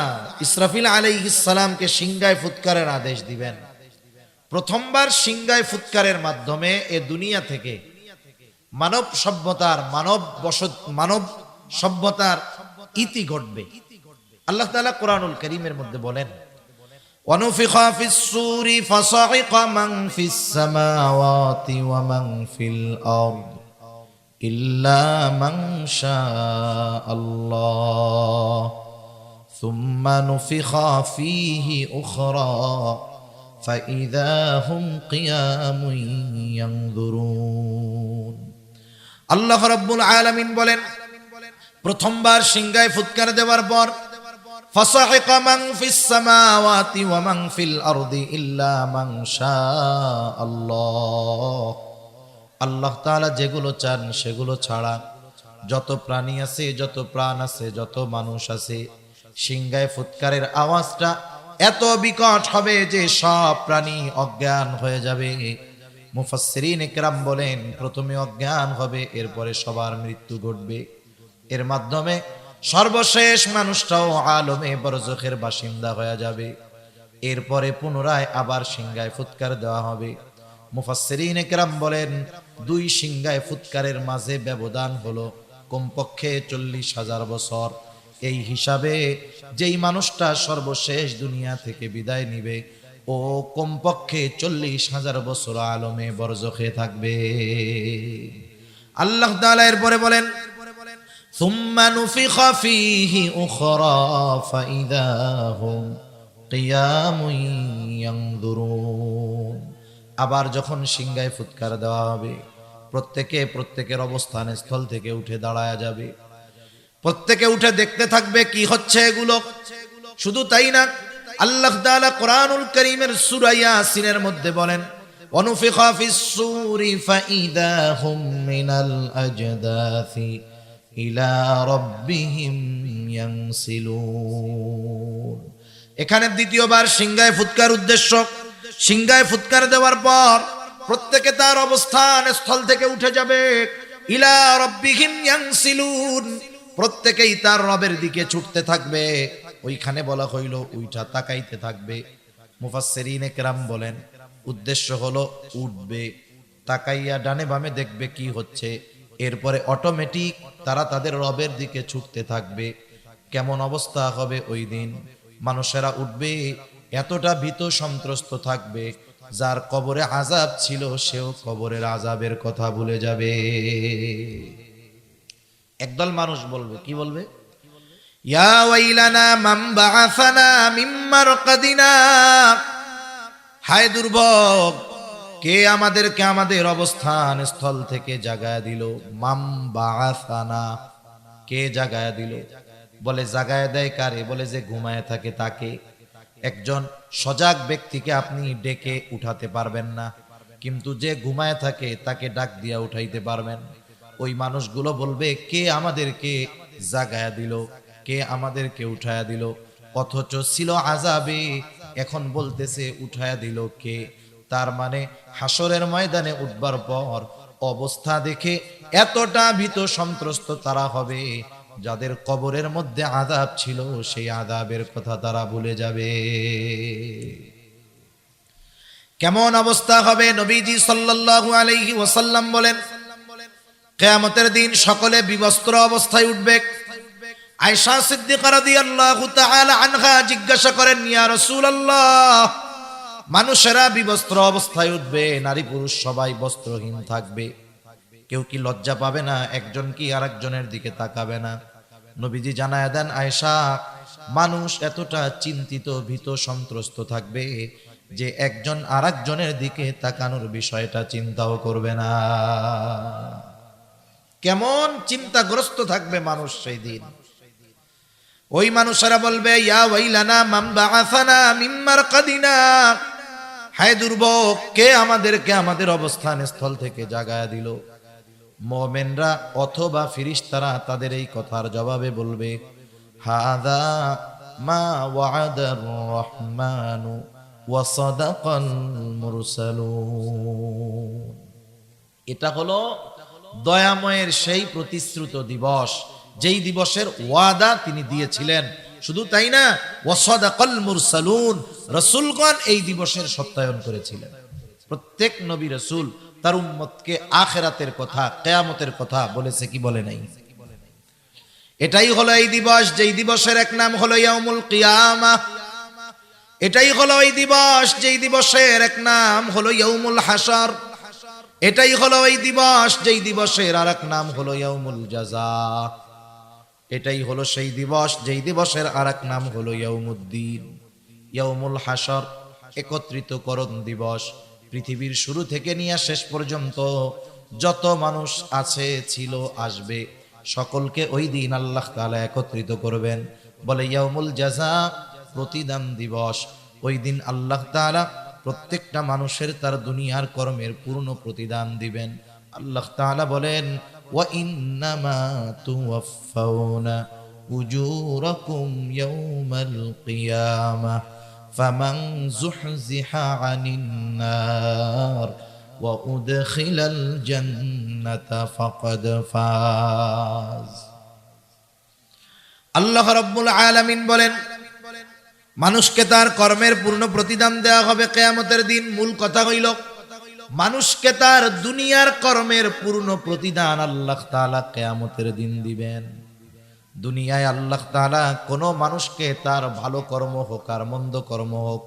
ইসরাফিল আলাইহিস সালামকে সিংহায় ফুৎকারের আদেশ দিবেন। প্রথমবার সিংহায় ফুৎকারের মাধ্যমে এ দুনিয়া থেকে মানব সভ্যতার ইতি ঘটবে। আল্লাহ তাআলা কোরআনুল কারীমের মধ্যে বলেন, ওয়ানুফিখা ফিস সূরি ফাসাইকা মান ফিস সামাওয়াতি ওয়া মান ফিল আরদ ইল্লা মান শাআল্লাহ সুম্মা নুফিখা ফীহি উখরা ফাইযা হুম কিয়ামুন ইয়ানজুরুন। আল্লাহ রাব্বুল আলামিন বলেন, প্রথমবার সিংহায় ফুৎকার দেওয়ার পর ফাসাইকা মান ফিস সামাওয়াতি ওয়া মান ফিল আরদি ইল্লা মান শাআল্লাহ। আল্লাহ তাআলা যেগুলো চান সেগুলো ছাড়া যত প্রাণী আছে, যত প্রাণ আছে, যত মানুষ আছে, সিংহায় ফুৎকারের আওয়াজটা এত বিকট হবে যে সব প্রাণী অজ্ঞান হয়ে যাবে। মুফাসসিরিন ইকরাম বলেন, প্রথমে অজ্ঞান হবে, এরপরে সবার মৃত্যু ঘটবে। এর মাধ্যমে সর্বশেষ মানুষটাও আলমে বরজখের বাসিন্দা হয়ে যাবে। এরপরে পুনরায় আবার সিংহায় ফুৎকার দেওয়া হবে। মুফাসসিরিন ইকরাম বলেন, দুই সিংহায় ফুৎকারের মাঝে ব্যবধান হলো কমপক্ষে 40,000 বছর। এই হিসাবে যেই মানুষটা সর্বশেষ দুনিয়া থেকে বিদায় নিবে, ও কমপক্ষে 40,000 বছর আলমে বরজখে থাকবে। আল্লাহ তাআলা এরপরে বলেন, সুম্মা নুফিখা ফীহি উখরা ফাইযা হুম কিয়ামুন ইয়ানজুরুন। আবার যখন সিংহায় ফুৎকার দেওয়া হবে, প্রত্যেকের অবস্থান স্থল থেকে উঠে দাঁড়ায়া যাবে। প্রত্যেকে উঠে দেখতে থাকবে কি হচ্ছে এগুলো। শুধু তাই না, আল্লাহ তাআলা কোরআনুল কারীমের সূরা ইয়াসিনের মধ্যে বলেন, ওয়ানুফিখা ফিস সূরি ফাইযা হুম মিনাল আজদাসি ইলা রাব্বিহিম ইয়ানসিলুন। এখানে দ্বিতীয়বার সিংহায় ফুৎকার উদ্দেশ্য, সিংহায় ফুৎকার দেওয়ার পর প্রত্যেকে তার অবস্থান স্থল থেকে উঠে যাবে। ইলা রাব্বিহিম ইয়ানসিলুন, প্রত্যেকেই তার রবের দিকে ছুটতে থাকবে। ওইখানে বলা হইল উইঠা তাকাইতে থাকবে। মুফাসসিরিনে কেরাম বলেন উদ্দেশ্য হলো উঠবে, তাকাইয়া ডানে বামে দেখবে কি হচ্ছে, এরপরে অটোমেটিক তারা তাদের রবের দিকে ছুটতে থাকবে। কেমন অবস্থা হবে ওই দিন? মানুষেরা উঠবে, এতটা ভীত সন্ত্রস্ত থাকবে, যার কবরে আযাব ছিল সেও কবরের আযাবের কথা ভুলে যাবে। একদল মানুষ বলবে, কি বলবে? ইয়া ওয়াইলানা মান বাআসানা মিন মারকাদিনা, হায় দুর্ভোগ, কে আমাদেরকে আমাদের অবস্থান স্থল থেকে জাগায়া দিল। মাম বাআসানা, কে জাগায়া দিল? বলে জাগায়া দেয় কারে? বলে যে ঘুমায় থাকে তাকে। একজন সজাগ ব্যক্তিকে আপনি ডেকে উঠাতে পারবেন না, কিন্তু যে ঘুমায় থাকে তাকে ডাক দিয়া উঠাইতে পারবেন। ওই মানুষগুলো বলবে কে আমাদেরকে জাগায়া দিল, কে আমাদেরকে উঠায়া দিল, অথচ ছিল আযাবে, এখন বলতেছে উঠায়া দিল কে? তার মানে হাসরের ময়দানে উঠবার পর অবস্থা দেখে এতটা ভীত সন্ত্রস্ত তারা হবে, যাদের কবরের মধ্যে আযাব ছিল সেই আযাবের কথা তারা ভুলে যাবে। কেমন অবস্থা হবে? নবীজি সাল্লাল্লাহু আলাইহি ওয়াসাল্লাম বলেন কিয়ামতের দিন সকলে বিবস্ত্র অবস্থায় উঠবে। আয়েশা সিদ্দিকা রাদিয়াল্লাহু তাআলা আনহা জিজ্ঞাসা করেন, ইয়া রাসূলুল্লাহ, মানুষেরা বিবস্ত্র অবস্থায় উঠবে, নারী পুরুষ সবাই বস্ত্রহীন থাকবে, কেউ কি লজ্জা পাবে না? একজন কি আরেকজনের দিকে তাকাবে না? নবীজি জানায়া দেন, আয়েশা, মানুষ এতটা চিন্তিত ভীত সন্ত্রস্ত থাকবে যে একজন আরেকজনের দিকে তাকানোর বিষয়টা চিন্তাও করবে না। কেমন চিন্তাগ্রস্ত থাকবে মানুষ সেই দিন। ওই মানুষেরা বলবে, ইয়া ওয়াইলানা মান বাআসানা মিন মারকাদিনা, হায় দুর্ভোগ, কে আমাদেরকে আমাদের অবস্থান স্থল থেকে জাগায়া দিল। মুমিনরা অথবা ফেরেশতারা তাদের এই কথার জবাবে বলবে, হাযা মা ওয়া'আদার রহমানু ওয়া সাদাকাল মুরসালুন। এটা হলো দয়াময়ের সেই প্রতিশ্রুত দিবস, যেই দিবসের ওয়াদা তিনি দিয়েছিলেন। শুধু তাই না, ওয়া সাদাকাল মুরসালুন, রাসূলগণ এই দিবসের সত্যায়ন করেছিলেন। প্রত্যেক নবী রাসূল তার উম্মতকে আখিরাতের কথা, কিয়ামতের কথা বলেছে কি বলে নাই? এটাই হলো এই দিবস, যেই দিবসের এক নাম হলো ইয়াউমুল কিয়ামাহ। এটাই হলো এই দিবস, যেই দিবসের এক নাম হলো ইয়াউমুল হাসর। এটাই হলো এই দিবস, যেই দিবসের আরেক নাম হলো ইয়াউমুল জাযা। এটাই হলো সেই দিবস, যেই দিবসের আরেক নাম হলো ইয়াউমুদ্দিন। ইয়াউমুল হাসর একত্রিতকরণ দিবস। পৃথিবীর শুরু থেকে নিয়ে শেষ পর্যন্ত যত মানুষ আছে, ছিল, আসবে, সকলকে ওই দিন আল্লাহ তাআলা একত্রিত করবেন। বলে ইয়াউমুল জাযা, প্রতিদান দিবস। ওই দিন আল্লাহ তাআলা প্রত্যেকটা মানুষের তার দুনিয়ার কর্মের পূর্ণ প্রতিদান দিবেন। আল্লাহ তাআলা বলেন, ওয়া ইন্নামা তুওয়াফাউনা উজুরাকুম ইয়াউমাল কিয়ামাহ ফামান যুহজিহা আনিন নার ওয়া উদখিলাল জান্নাতা ফাকাদ ফাজ। আল্লাহ রাব্বুল আলামিন বলেন, মানুষকে তার কর্মের পূর্ণ প্রতিদান দেওয়া হবে কিয়ামতের দিন। মূল কথা হইল, মানুষকে তার দুনিয়ার কর্মের পূর্ণ প্রতিদান আল্লাহ তাআলা কিয়ামতের দিন দিবেন। দুনিয়ায় আল্লাহ তাআলা কোন মানুষকে তার ভালো কর্ম হোক আর মন্দ কর্ম হোক,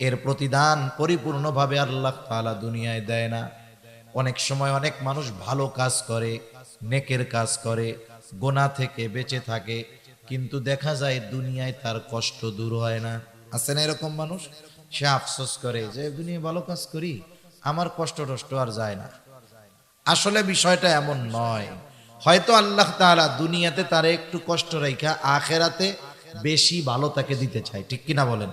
এর প্রতিদান পরিপূর্ণভাবে আল্লাহ তাআলা দুনিয়ায় দেয় না। অনেক সময় অনেক মানুষ ভালো কাজ করে, নেকের কাজ করে, গুনাহ থেকে বেঁচে থাকে, কিন্তু দেখা যায় দুনিয়ায় তার কষ্ট দূর হয় না। আছে না এরকম মানুষ? সে আফসোস করে যে দুনিয়ায় ভালো কাজ করি, আমার কষ্ট টষ্ট আর যায় না। আসলে বিষয়টা এমন নয়। হয়তো আল্লাহ তাআলা দুনিয়াতে তার একটু কষ্ট রাখা আখিরাতে বেশি ভালো তাকে দিতে চায়, ঠিক কিনা বলেন?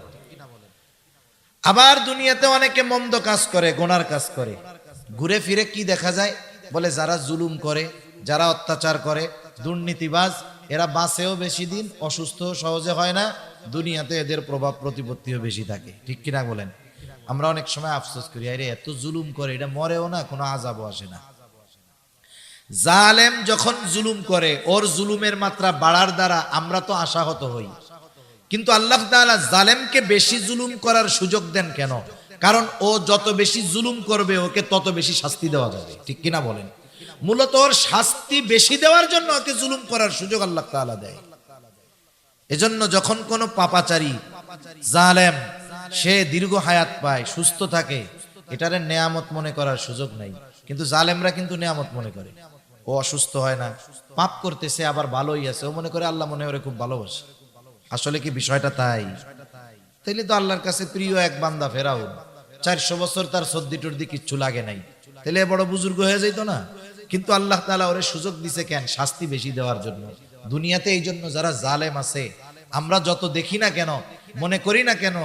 আবার দুনিয়াতে অনেকে মন্দ কাজ করে, গুনার কাজ করে, ঘুরে ফিরে কি দেখা যায়? বলে যারা জুলুম করে, যারা অত্যাচার করে, দুর্নীতিবাজ, এরা বাঁচেও বেশি দিন, অসুস্থ সহজে হয় না, দুনিয়াতে এদের প্রভাব প্রতিপত্তিও বেশি থাকে, ঠিক কিনা বলেন? আমরা অনেক সময় আফসোস করি, আরে এত জুলুম করে, এটা মরেও না, কোনো আযাবও আসে না। জালেম যখন জুলুম করে, ওর জুলুমের মাত্রা বাড়ার দ্বারা আমরা তো আশাহত হই, কিন্তু আল্লাহ তাআলা জালেমকে বেশি জুলুম করার সুযোগ দেন কেন? কারণ ও যত বেশি জুলুম করবে ওকে তত বেশি শাস্তি দেওয়া যাবে, ঠিক কিনা বলেন? মূলত ওর শাস্তি বেশি দেওয়ার জন্য ওকে জুলুম করার সুযোগ আল্লাহ তাআলা দেয়। এজন্য যখন কোনো পাপাচারী জালেম সে দীর্ঘ হায়াত পায়, সুস্থ থাকে, এটারে নেয়ামত মনে করার সুযোগ নাই। কিন্তু জালেমরা কিন্তু নেয়ামত মনে করে। ও অসুস্থ হয় না, পাপ করতেছে, আবার ভালোই আছে, ও মনে করে আল্লাহ মনে করে খুব ভালোবাসে। আসলে কি বিষয়টা তাই? তাইলে তো আল্লাহর কাছে প্রিয় এক বান্দা ফেরাউন, 400 বছর তার সর্দি টর্দি কিচ্ছু লাগে নাই, তাহলে বড় বুজুর্গ হয়ে যাইতো না? কিন্তু আল্লাহ তাআলা ওরে সুযোগ দিছে কেন? শাস্তি বেশি দেওয়ার জন্য। দুনিয়াতে এই জন্য যারা জালেম আছে, আমরা যত দেখি না কেন, মনে করি না কেন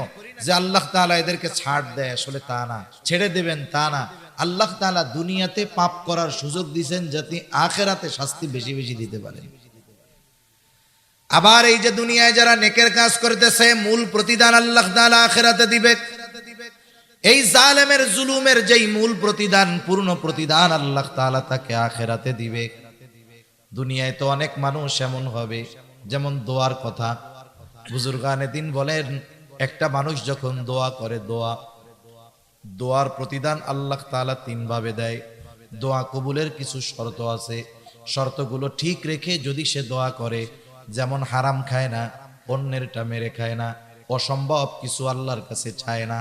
যে আল্লাহ তাআলা এদেরকে ছাড় দেয়, আসলে তা না, ছেড়ে দেবেন তা না। আল্লাহ তাআলা দুনিয়াতে পাপ করার সুযোগ দিবেন যাতে আখিরাতে শাস্তি বেশি বেশি দিতে পারেন। আবার এই যে দুনিয়ায় যারা নেকের কাজ করতেছে, মূল প্রতিদান আল্লাহ তাআলা আখিরাতে দিবে। এই জালেমের জুলুমের যেই মূল প্রতিদান, পূর্ণ প্রতিদান আল্লাহ তাআলা তাকে আখিরাতে দিবে। দুনিয়ায় তো অনেক মানুষ এমন হবে, যেমন দোয়ার কথা বুজুর্গানে দিন বলেন, একটা মানুষ যখন দোয়া করে, দোয়ার প্রতিদান আল্লাহ তাআলা 3 ভাবে দেয়। দোয়া কবুলের কিছু শর্ত আছে, শর্তগুলো ঠিক রেখে যদি সে দোয়া করে, যেমন হারাম খায় না, অন্যেরটা মেরে খায় না, অসম্ভব কিছু আল্লাহর কাছে চায় না।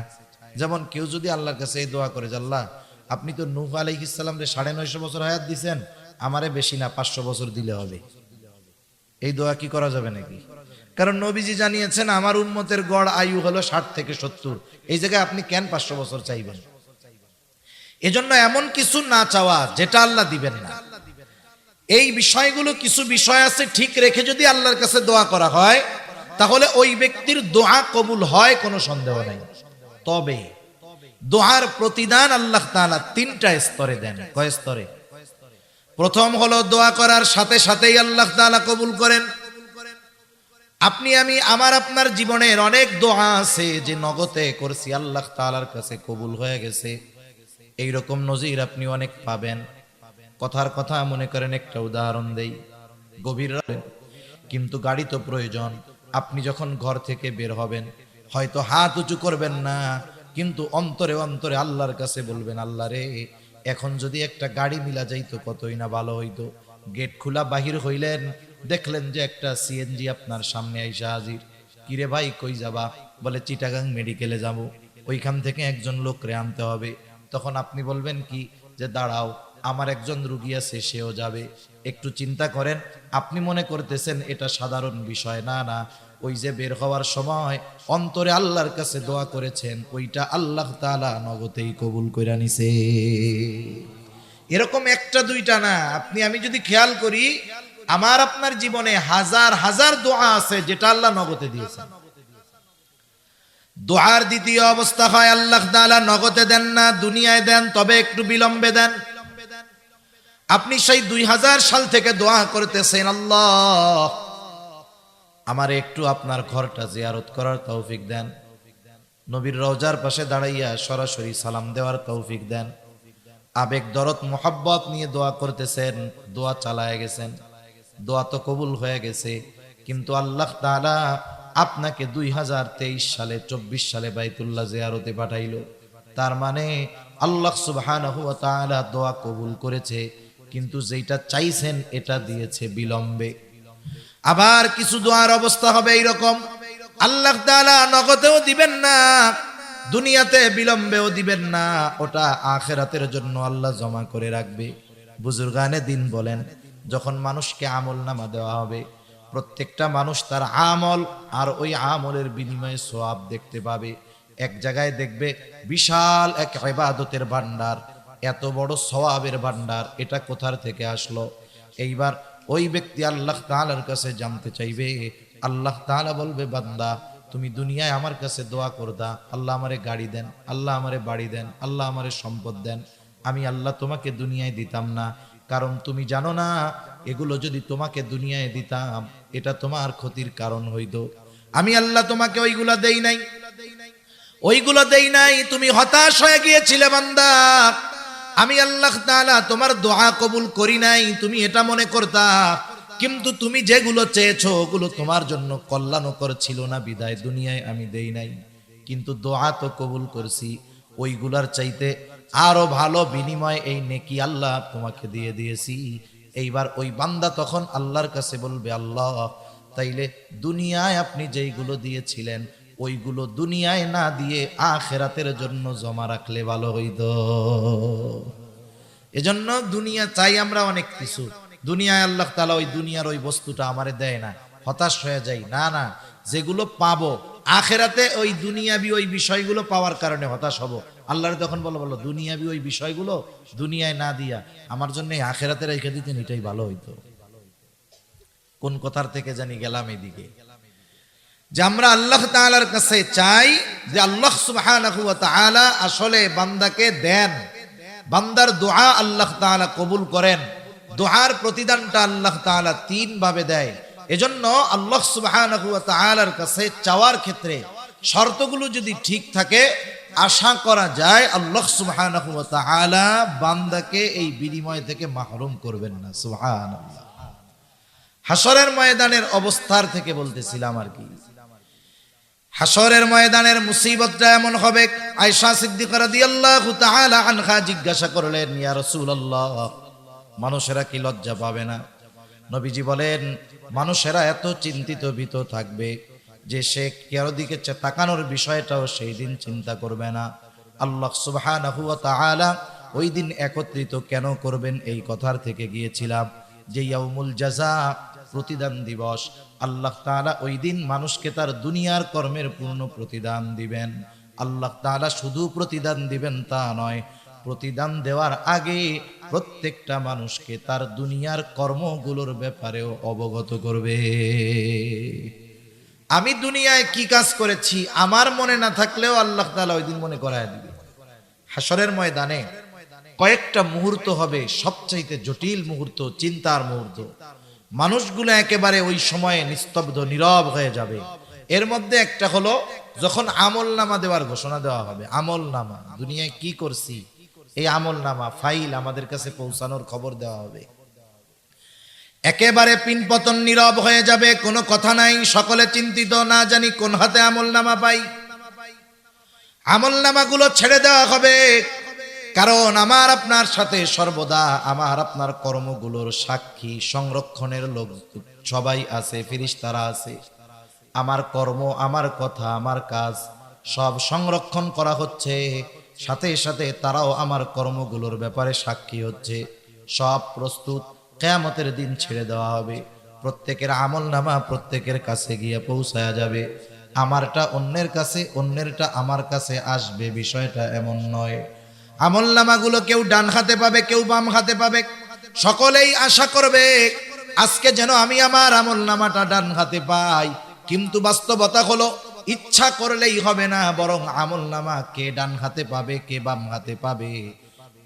যেমন কেউ যদি আল্লাহর কাছে এই দোয়া করে যে আল্লাহ আপনি তো নূহ আলাইহিস সালাম রে 950 বছর হায়াত দিবেন, আমারে বেশি না 500 বছর দিলে হবে, এই দোয়া কি করা যাবে নাকি? কারণ নবীজি জানিয়েছেন আমার উম্মতের গড় আয়ু হলো 60 থেকে 70, এই জায়গায় আপনি কেন 500 বছর চাইবেন? এজন্য এমন কিছু না চাওয়া যেটা আল্লাহ দিবেন না। এই বিষয়গুলো কিছু বিষয় আছে, ঠিক রেখে যদি আল্লাহর কাছে দোয়া করা হয় তাহলে ওই ব্যক্তির দোয়া কবুল হয়, কোনো সন্দেহ নাই। তবে দোয়ার প্রতিদান আল্লাহ তাআলা 3টা স্তরে দেন। কয় স্তরে? প্রথম হলো দোয়া করার সাথে সাথেই আল্লাহ তাআলা কবুল করেন। আপনি আমি আমার আপনার জীবনের অনেক দোয়া আছে যে নগদে করছি, আল্লাহ তাআলার কাছে কবুল হয়ে গেছে। এই রকম নজির আপনি অনেক পাবেন। কথার কথা মনে করেন একটা উদাহরণ দেই, গভীর রাতে কিন্তু গাড়ি তো প্রয়োজন। আপনি যখন ঘর থেকে বের হবেন, হয়তো হাত উঁচু করবেন না, কিন্তু অন্তরে অন্তরে আল্লাহর কাছে বলবেন, আল্লাহ রে এখন যদি একটা গাড়ি মিলা যাইতো কতই না ভালো হইতো। গেট খোলা বাহির হইলেন, দেখলেন যে একটা সিএনজি আপনার সামনে আইসা হাজির। কিরে ভাই কই যাবা? বলে চিটাগাং মেডিকেলে যাব, ওইখান থেকে একজন লোকরে আনতে হবে। তখন আপনি বলবেন কি যে দাঁড়াও, আমার একজন রুগী আছে, সেও যাবে, একটু চিন্তা করেন। আপনি মনে করতেছেন এটা সাধারণ বিষয়, না না, ওই যে বের হওয়ার সময় অন্তরে আল্লাহর কাছে দোয়া করেছেন, ওইটা আল্লাহ তাআলা নগদেই কবুল কইরা নিছে। এরকম একটা দুইটা না, আপনি আমি যদি খেয়াল করি আমার আপনার জীবনে হাজার হাজার দোয়া আছে যেটা আল্লাহ নগদে দিয়েছেন। দোয়ার দ্বিতীয় অবস্থা হয় আল্লাহ তাআলা নগদে দেন না, দুনিয়ায় দেন, তবে একটু বিলম্বে দেন। আপনি সেই 2000 সাল থেকে দোয়া করতেছেন, আল্লাহ আমার একটু আপনার ঘরটা জিয়ারত করার তৌফিক দেন, নবীর রওজার পাশে দাঁড়াইয়া সরাসরি সালাম দেওয়ার তৌফিক দেন। আবেগ দরদ মোহাব্বত নিয়ে দোয়া করতেছেন, দোয়া চালায় গেছেন, দোয়া তো কবুল হয়ে গেছে। কিন্তু আল্লাহ তাআলা আপনাকে 2023 সালে 24 সালে বাইতুল্লাহ জিয়ারতে পাঠাইলো। তার মানে আল্লাহ সুবহানাহু ওয়া তাআলা দোয়া কবুল করেছে, কিন্তু যেটা চাইছেন এটা দিয়েছে বিলম্বে। আবার কিছু দোয়ার অবস্থা হবে এইরকম, আল্লাহ তাআলা নগদেও দিবেন না, দুনিয়াতে বিলম্বেও দিবেন না, ওটা আখিরাতের জন্য আল্লাহ জমা করে রাখবে। বুজুর্গানে দিন বলেন, যখন মানুষকে আমল নামা দেওয়া হবে, প্রত্যেকটা মানুষ তার আমল আর ওই আমলের বিনিময়ে সওয়াব দেখতে পাবে। এক জায়গায় দেখবে বিশাল এক ইবাদতের ভান্ডার, এত বড় সওয়াবের ভান্ডার, এটা কোথার থেকে আসলো? এইবার ওই ব্যক্তি আল্লাহ তাআলার কাছে জানতে চাইবে। আল্লাহ তাআলা বলবে, বান্দা তুমি দুনিয়ায় আমার কাছে দোয়া করদা, আল্লাহ আমারে গাড়ি দেন, আল্লাহ আমারে বাড়ি দেন, আল্লাহ আমারে সম্পদ দেন। আমি আল্লাহ তোমাকে দুনিয়ায় দিতাম না, কারণ তুমি জানো না এগুলো যদি তোমাকে দুনিয়ায় দিতাম এটা তোমার ক্ষতির কারণ হইতো। আমি আল্লাহ তোমাকে ওইগুলা দেই নাই, ওইগুলো দেই নাই, তুমি হতাশ হয়ে গিয়েছিলে বান্দা। আমি আল্লাহ তাআলা তোমার দোয়া কবুল করি নাই, তুমি এটা মনে করতা। কিন্তু তুমি যেগুলো চেয়েছো ওগুলো তোমার জন্য কল্যাণকর ছিল না, বিদায় দুনিয়ায় আমি দেই নাই। কিন্তু দোয়া তো কবুল করছি, ওইগুলার চাইতে আরো ভালো বিনিময় এই নেকি আল্লাহ তোমাকে দিয়ে দিয়েছি। এইবার ওই বান্দা তখন আল্লাহর কাছে বলবে, আল্লাহ তাইলে দুনিয়ায় আপনি যেইগুলো দিয়েছিলেন ওইগুলো দুনিয়ায় না দিয়ে আখিরাতের জন্য জমা রাখলে ভালো হইতো। এজন্য দুনিয়া চাই আমরা অনেক কিছু, দুনিয়ায় আল্লাহ তাআলা ওই দুনিয়ার ওই বস্তুটা আমারে দেয় না, হতাশ হয়ে যাই। না না, যেগুলো পাবো আখিরাতে ওই দুনিয়াবি ওই বিষয়গুলো পাওয়ার কারণে হতাশ হব। আল্লাহর তখন বলো দুনিয়াবি ওই বিষয়গুলো দুনিয়ায় না দিয়া আমার জন্য আখিরাতে রেখে দিতেন, এটাই ভালো হইতো। কোন কথার থেকে জানি গেলাম এদিকে, যে আমরা আল্লাহ তাআলার কাছে চাই যে আল্লাহ সুবহানাহু ওয়া তাআলা আসলে বান্দাকে দেন, বান্দার দোয়া আল্লাহ তাআলা কবুল করেন। দোয়ার প্রতিদানটা আল্লাহ তাআলা তিন ভাবে দেয়। এজন্য আল্লাহ সুবহানাহু ওয়া তাআলার কাছে চাওয়ার ক্ষেত্রে শর্তগুলো যদি ঠিক থাকে, আশা করা যায় আল্লাহ সুবহানাহু ওয়া তাআলা বান্দাকে এই বিনিময় থেকে মাহরুম করবেন না। সুবহানাল্লাহ। হাসরের ময়দানের অবস্থার থেকে বলতেছিলাম আর কি, হাসরের ময়দানের মুসিবতটা এমন হবে। আয়েশা সিদ্দিকা রাদিয়াল্লাহু তাআলা আনহা জিজ্ঞাসা করলেন, ইয়া রাসূলুল্লাহ, মানুষেরা কি লজ্জা পাবে না? নবীজি বলেন, মানুষেরা এত চিন্তিত ভীত থাকবে যে সে কারো দিকে তাকানোর বিষয়টাও সেই দিন চিন্তা করবে না। আল্লাহ সুবহানাহু ওয়া তাআলা ওই দিন একত্রিত কেন করবেন এই কথার থেকে গিয়েছিলাম যে ইয়াউমুল জাযা, প্রতিদান দিবস। আল্লাহ তাআলা ওই দিন মানুষকে তার দুনিয়ার কর্মের পূর্ণ প্রতিদান দিবেন। আল্লাহ তাআলা শুধু প্রতিদান দিবেন তা নয়, প্রতিদান দেওয়ার আগে প্রত্যেকটা মানুষকে তার দুনিয়ার কর্মগুলোর ব্যাপারেও অবগত করবে। আমি দুনিয়ায় কি কাজ করেছি আমার মনে না থাকলেও আল্লাহ তাআলা ওই দিন মনে করায় দিবে। হাসরের ময়দানে কয়েকটা মুহূর্ত হবে সবচাইতে জটিল মুহূর্ত, চিন্তার মুহূর্ত। মানুষগুলো একেবারে ওই সময়ে নিস্তব্ধ নীরব হয়ে যাবে। এর মধ্যে একটা হলো যখন আমলনামা দেওয়ার ঘোষণা দেওয়া হবে। আমলনামা, দুনিয়ায় কি করছি এই আমলনামা ফাইল আমাদের কাছে পৌঁছানোর খবর দেওয়া হবে। একেবারে পিনপতন নীরব হয়ে যাবে, কোনো কথা নাই, সকলে চিন্তিত, না জানি কোন হাতে আমলনামা পাই। আমলনামাগুলো ছেড়ে দেওয়া হবে, কারণ আমার আপনার সাথে সর্বদা আমার আপনার কর্মগুলোর সাক্ষী সংরক্ষণের লোক সবাই আছে, ফেরেশতারা আছে। আমার কর্ম, আমার কথা, আমার কাজ সব সংরক্ষণ করা হচ্ছে, সাথে সাথে তারাও আমার কর্মগুলোর ব্যাপারে সাক্ষী হচ্ছে। সব প্রস্তুত, কিয়ামতের দিন ছেড়ে দেওয়া হবে। প্রত্যেকের আমলনামা প্রত্যেকের কাছে গিয়ে পৌঁছায়া যাবে। আমারটা অন্যের কাছে, অন্যেরটা আমার কাছে আসবে, বিষয়টা এমন নয়। আমলনামাগুলো কেউ ডান হাতে পাবে, কেউ বাম হাতে পাবে। সকলেই আশা করবে আজকে যেন আমি আমার আমলনামাটা ডান হাতে পাই। কিন্তু বাস্তবতা হলো ইচ্ছা করলেই হবে না, বরং আমলনামা কে ডান হাতে পাবে কে বাম হাতে পাবে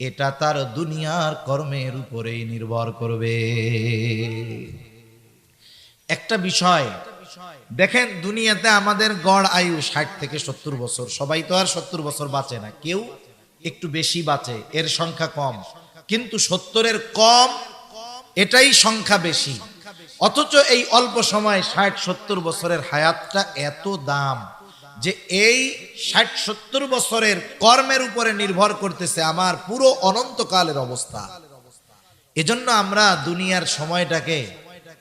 এটা তার দুনিয়ার কর্মের উপরেই নির্ভর করবে। একটা বিষয় দেখেন, দুনিয়াতে আমাদের গড় আয়ু 60 থেকে 70 বছর। সবাই তো আর 70 বছর বাঁচে না, কেউ একটু বেশি বাঁচে, এর সংখ্যা কম। কিন্তু 70-এর কম, এটাই সংখ্যা বেশি। অথচ এই অল্প সময় 60-70 বছরের হায়াতটা এত দাম যে এই 60-70 বছরের কর্মের উপরে নির্ভর করতেছে আমার পুরো অনন্তকালের অবস্থা। এজন্য আমরা দুনিয়ার সময়টাকে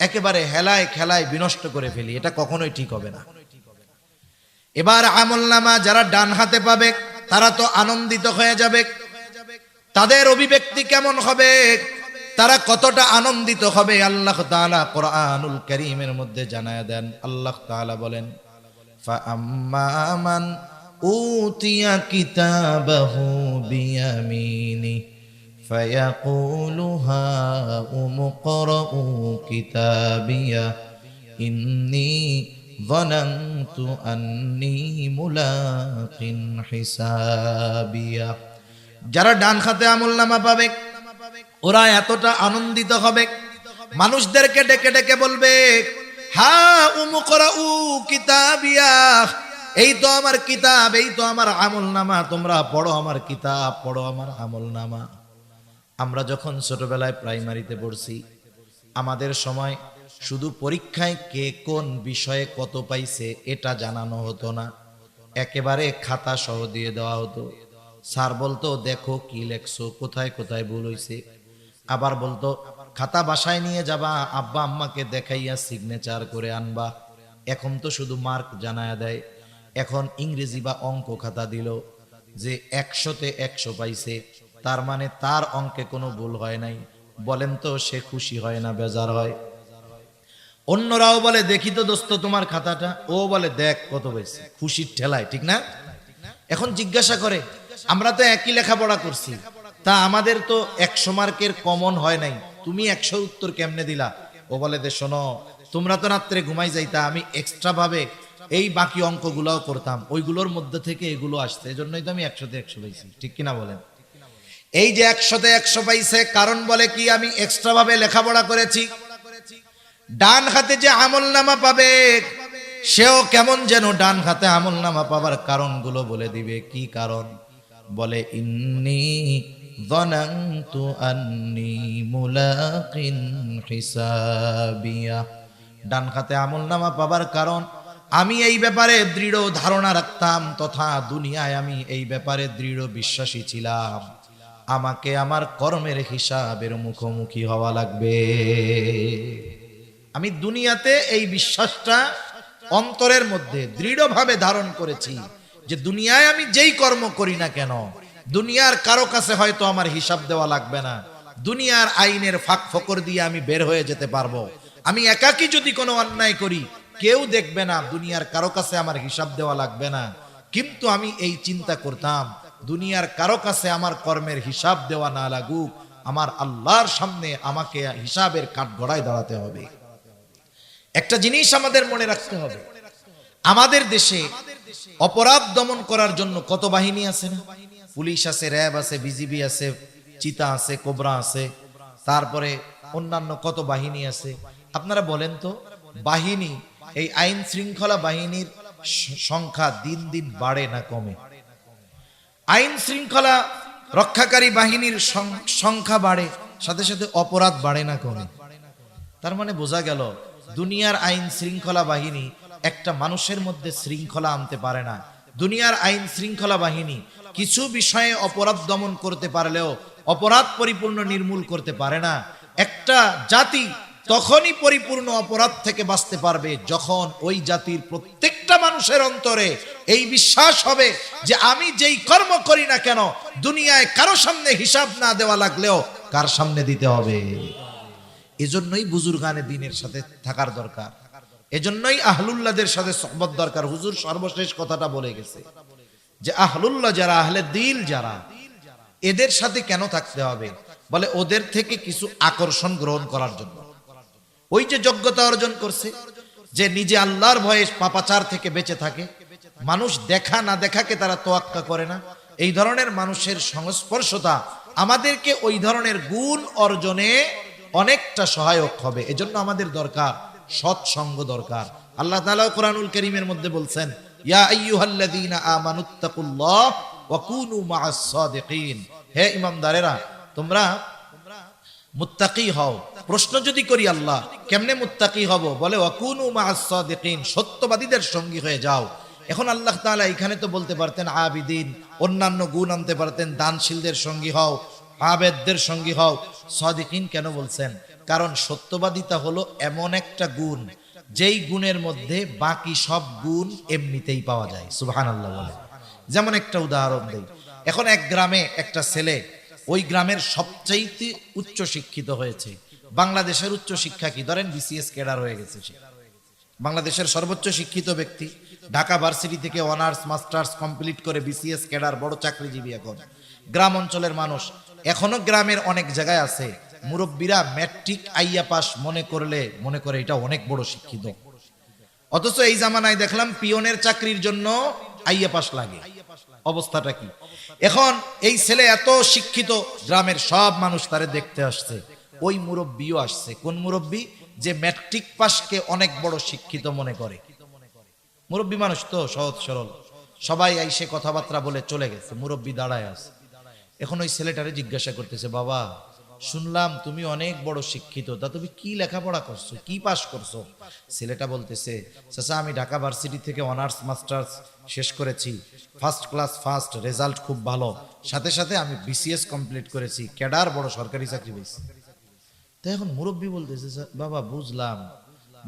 একেবারে হেলায় খেলায় বিনষ্ট করে ফেলি, এটা কখনোই ঠিক হবে না। এবার আমলনামা যারা ডান হাতে পাবে তারা তো আনন্দিত হয়ে যাবে। তাদের অভিব্যক্তি কেমন হবে, তারা কতটা আনন্দিত হবে, আল্লাহ তাআলা কোরআনুল কারীমের মধ্যে জানায় দেন। আল্লাহ তাআলা বলেন, ফাআম্মা মান উতিয়া কিতাবাহু বিয়ামিনি ফায়াকুলু হাউমুকরাউ কিতাবিয়া ইন্নী যানানতু আন্নী মুলাকিন হিসাবিয়া। যারা ডান হাতে আমলনামা পাবে ওরা এতটা আনন্দিত হবে, মানুষদেরকে ডেকে ডেকে বলবে, হা উমুকরাউ কিতাবিয়া, এই তো আমার কিতাব, এই তো আমার আমলনামা, তোমরা পড়ো আমার কিতাব, পড়ো আমার আমলনামা। আমরা যখন ছোটবেলায় প্রাইমারিতে পড়ছি, আমাদের সময় শুধু পরীক্ষায় কে কোন বিষয়ে কত পাইছে এটা জানানো হতো না, একেবারে খাতা সহ দিয়ে দেওয়া হতো। স্যার বলতো দেখো কি লেখছো, কোথায় কোথায় ভুল হইছে। আবার বলতো খাতা বাসায় নিয়ে যাবা, আব্বা আম্মাকে দেখাইয়া সিগনেচার করে আনবা। এখন তো শুধু মার্ক জানায়া দেয়। এখন ইংরেজি বা অঙ্ক খাতা দিল যে 100-তে 100 পাইছে, তার মানে তার অঙ্কে কোনো ভুল হয় নাই। বলেন তো সে খুশি হয় না বেজার হয়? অন্যরাও বলে দেখি তো দোস্ত তোমার খাতাটা, ও বলে দেখ কত পাইছে, খুশির ঠেলায়, ঠিক না? এখন জিজ্ঞাসা করে আমরা তো একই লেখাপড়া করছি, তা আমাদের তো 100 মার্কের কমন হয় নাই, তুমি 100 উত্তর কেমনে দিলা? ও বলে যে শোনো, তোমরা তো রাত্রে ঘুমাই যাইতা, আমি এক্সট্রা ভাবে এই বাকি অঙ্কগুলোও করতাম, ওইগুলোর মধ্যে থেকে এগুলো আসছে, এজন্যই তো আমি 100-তে 100 পাইছি, ঠিক কিনা বলেন? এই যে 100-তে 100 পাইছে, কারণ বলে কি আমি এক্সট্রা ভাবে লেখাপড়া করেছি। ডান হাতে যে আমলনামা পাবে সেও কেমন যেন ডান হাতে আমলনামা পাবার কারণগুলো বলে দিবে। কি কারণ? বলে ইন্নী যানানতু আন্নী মুলাকিন হিসাবিয়া। ডান হাতে আমলনামা পাবার কারণ আমি এই ব্যাপারে দৃঢ় ধারণা রাখতাম, তথা দুনিয়ায় আমি এই ব্যাপারে দৃঢ় বিশ্বাসী ছিলাম, আমাকে আমার কর্মের হিসাবের মুখোমুখি হওয়া লাগবে। আমি দুনিয়াতে এই বিশ্বাসটা অন্তরের মধ্যে দৃঢ়ভাবে ধারণ করেছি যে দুনিয়ায় আমি যেই কর্ম করি না কেন, দুনিয়ার কারো কাছে হয়তো আমার হিসাব দেওয়া লাগবে না, দুনিয়ার আইনের ফাঁক ফকর দিয়ে আমি বের হয়ে যেতে পারবো। আমি একাকী যদি কোনো অন্যায় করি কেউ দেখবে না, দুনিয়ার কারো কাছে আমার হিসাব দেওয়া লাগবে না। কিন্তু আমি এই চিন্তা করতাম দুনিয়ার কারো কাছে আমার কর্মের হিসাব দেওয়া না লাগুক, আমার আল্লাহর সামনে আমাকে হিসাবের কাঠগড়ায় দাঁড়াতে হবে। একটা জিনিস আমাদের মনে রাখতে হবে, আমাদের দেশে অপরাধ দমন করার জন্য কত বাহিনী আছে না? পুলিশ আছে, র্যাব আছে, বিজিবি আছে, চিতা আছে, কোবরা আছে, তারপরে অন্যান্য কত বাহিনী আছে। আপনারা বলেন তো, বাহিনী, এই আইন শৃঙ্খলা বাহিনীর সংখ্যা দিন দিন বাড়ে না কমে? আইন শৃঙ্খলা রক্ষাকারী বাহিনীর সংখ্যা বাড়ে, সাথে সাথে অপরাধ বাড়ে না কমে? তার মানে বোঝা গেল দুনিয়ার আইন শৃঙ্খলা বাহিনী একটা মানুষের মধ্যে শৃঙ্খলা আনতে পারে না। দুনিয়ার আইন শৃঙ্খলা বাহিনী কিছু বিষয়ে অপরাধ দমন করতে পারলেও অপরাধ পরিপূর্ণ নির্মূল করতে পারে না। একটা জাতি তখনই পরিপূর্ণ অপরাধ থেকে বাঁচতে পারবে যখন ওই জাতির প্রত্যেকটা মানুষের অন্তরে এই বিশ্বাস হবে যে আমি যেই কর্ম করি না কেন দুনিয়ায় কারো সামনে হিসাব না দেওয়া লাগলেও কার সামনে দিতে হবে। এজন্যই বুজুর্গানে দ্বীনের সাথে থাকার দরকার, এজন্যই আহলুল্লাহদের সাথে সোহবত দরকার। হুজুর সর্বশেষ কথাটা বলে গেছে যে আহলুল্লাহ যারা, আহলে দিল যারা, এদের সাথে কেন থাকতে হবে? বলে ওদের থেকে কিছু আকর্ষণ গ্রহণ করার জন্য। ওই যে যোগ্যতা অর্জন করছে, যে নিজে আল্লাহর ভয়ে পাপাচার থেকে বেঁচে থাকে, মানুষ দেখা না দেখাকে তারা তোয়াক্কা করে না, এই ধরনের মানুষের সংস্পর্শতা আমাদেরকে ওই ধরনের গুণ অর্জনে অনেকটা সহায়ক হবে। এজন্য আমাদের দরকার সৎসঙ্গ দরকার। আল্লাহ তাআলা কোরআনুল কারীমের মধ্যে বলছেন, ইয়া আইয়ুহাল্লাযীনা আমানুত্তাকুল্লাহ ওয়া কুনু মাআস সাদিকিন। হে ঈমানদারেরা, তোমরা মুত্তাকি হও। প্রশ্ন যদি করি আল্লাহ কেমনে মুত্তাকি হব? বলে ওয়া কুনু মাআস সাদিকিন, সত্যবাদীদের সঙ্গী হয়ে যাও। এখন আল্লাহ তাআলা এখানে তো বলতে পারতেন আবিদিন, অন্যান্য গুণ আনতে পারতেন, দানশীলদের সঙ্গী হও, আবেদদের সঙ্গী হও। সাদিকিন কেন বলছেন? কারণ সত্যবাদিতা হলো এমন একটা গুণ যেই গুণের মধ্যে বাকি সব গুণ এমনিতেই পাওয়া যায়। সুবহানাল্লাহ বলে। যেমন একটা উদাহরণ দেই, এখন এক গ্রামে একটা ছেলে ওই গ্রামের সবচাইতে উচ্চ শিক্ষিত হয়েছে। বাংলাদেশের উচ্চ শিক্ষা কি? ধরেন বিসিএস ক্যাডার হয়ে গেছে সে, বাংলাদেশের সর্বোচ্চ শিক্ষিত ব্যক্তি। ঢাকা ভার্সিটি থেকে অনার্স মাস্টার্স কমপ্লিট করে বিসিএস ক্যাডার, বড় চাকরিজীবী। এখন গ্রাম অঞ্চলের মানুষ, এখনো গ্রামের অনেক জায়গায় আছে মুরব্বীরা ম্যাট্রিক আইয়া পাস মনে করে এটা অনেক বড় শিক্ষিত। অথচ এই জামানায় দেখলাম পিয়নের চাকরির জন্য আইয়া পাস লাগে। অবস্থাটা কি? এখন এই ছেলে এত শিক্ষিত, গ্রামের সব মানুষ তারে দেখতে আসছে। ওই মুরব্বীও আসছে। কোন মুরব্বী? যে ম্যাট্রিক পাসকে অনেক বড় শিক্ষিত মনে করে। মুরব্বী মানুষ তো সহজ সরল, সবাই আইসে কথাবার্তা বলে চলে গেছে, মুরব্বী দাঁড়ায় আছে। এখন ওই ছেলেটারে জিজ্ঞাসা করতেছে, বাবা শুনলাম তুমি অনেক বড় শিক্ষিত, তা তুমি কি লেখাপড়া করছো, কি পাশ করছো? ছেলেটা বলতেছে, চাচা আমি ঢাকা ভার্সিটি থেকে অনার্স মাস্টার্স শেষ করেছি, ফার্স্ট ক্লাস ফার্স্ট, রেজাল্ট খুব ভালো, সাথে সাথে আমি বিসিএস কমপ্লিট করেছি, ক্যাডার বড় সরকারি চাকরি পেয়েছি। তো এখন মুরব্বী বলতেছে, বাবা বুঝলাম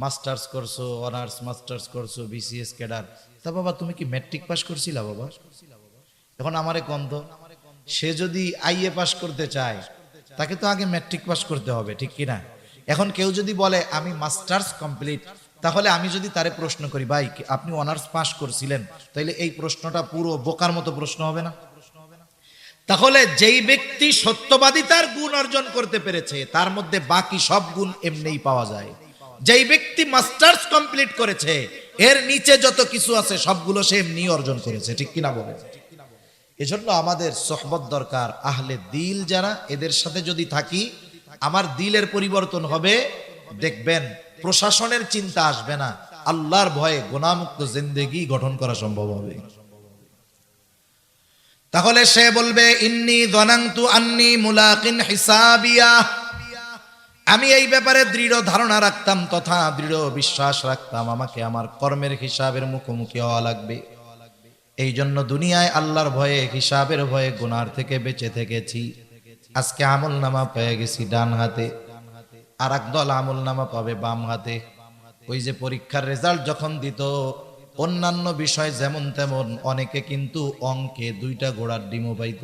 মাস্টার্স করছো, অনার্স মাস্টার্স করছো, বিসিএস ক্যাডার, তা বাবা তুমি কি ম্যাট্রিক পাস করছিলা বাবা? এখন আমারে কন্ত, সে যদি আইএ পাস করতে চায় তাকে তো আগে ম্যাট্রিক পাস করতে হবে, ঠিক কিনা? এখন কেউ যদি বলে আমি মাস্টার্স কমপ্লিট, তাহলে আমি যদি তারে প্রশ্ন করি, ভাই আপনি অনার্স পাস করছিলেন, তাইলে এই প্রশ্নটা পুরো বোকার মতো প্রশ্ন হবে না? তাহলে যেই ব্যক্তি সত্যবাদিতার গুণ অর্জন করতে পেরেছে তার মধ্যে বাকি সব গুণ এমনিই পাওয়া যায়। যেই ব্যক্তি মাস্টার্স কমপ্লিট করেছে এর নিচে যত কিছু আছে সবগুলো সে এমনি অর্জন করেছে, ঠিক কিনা বলে? এজন্য আমাদের সোহবত দরকার, আহলে দিল যারা, এদের সাথে যদি থাকি আমার দিলের পরিবর্তন হবে, দেখবেন প্রশাসনের চিন্তা আসবে না, আল্লাহর ভয়ে গুনাহমুক্ত জিন্দেগি গঠন করা সম্ভব হবে। তাহলে সে বলবে ইন্নী যানানতু আন্নী মুলাকিন হিসাবিয়া, আমি এই ব্যাপারে দৃঢ় ধারণা রাখতাম তথা দৃঢ় বিশ্বাস রাখতাম আমাকে আমার কর্মের হিসাবের মুখোমুখি হওয়া লাগবে। এই জন্য দুনিয়ায় আল্লাহর ভয়ে, হিসাবের ভয়ে গুনার থেকে বেঁচে থেকেছি। আজকে আমল নামা পেয়ে গেছি ডান হাতে, আর একদল আমল নামা পাবে বাম হাতে। ওই যে পরীক্ষার রেজাল্ট যখন দিত, অন্যান্য বিষয় যেমন তেমন, অনেকে কিন্তু অঙ্কে 2টা ঘোড়ার ডিমও পাইত।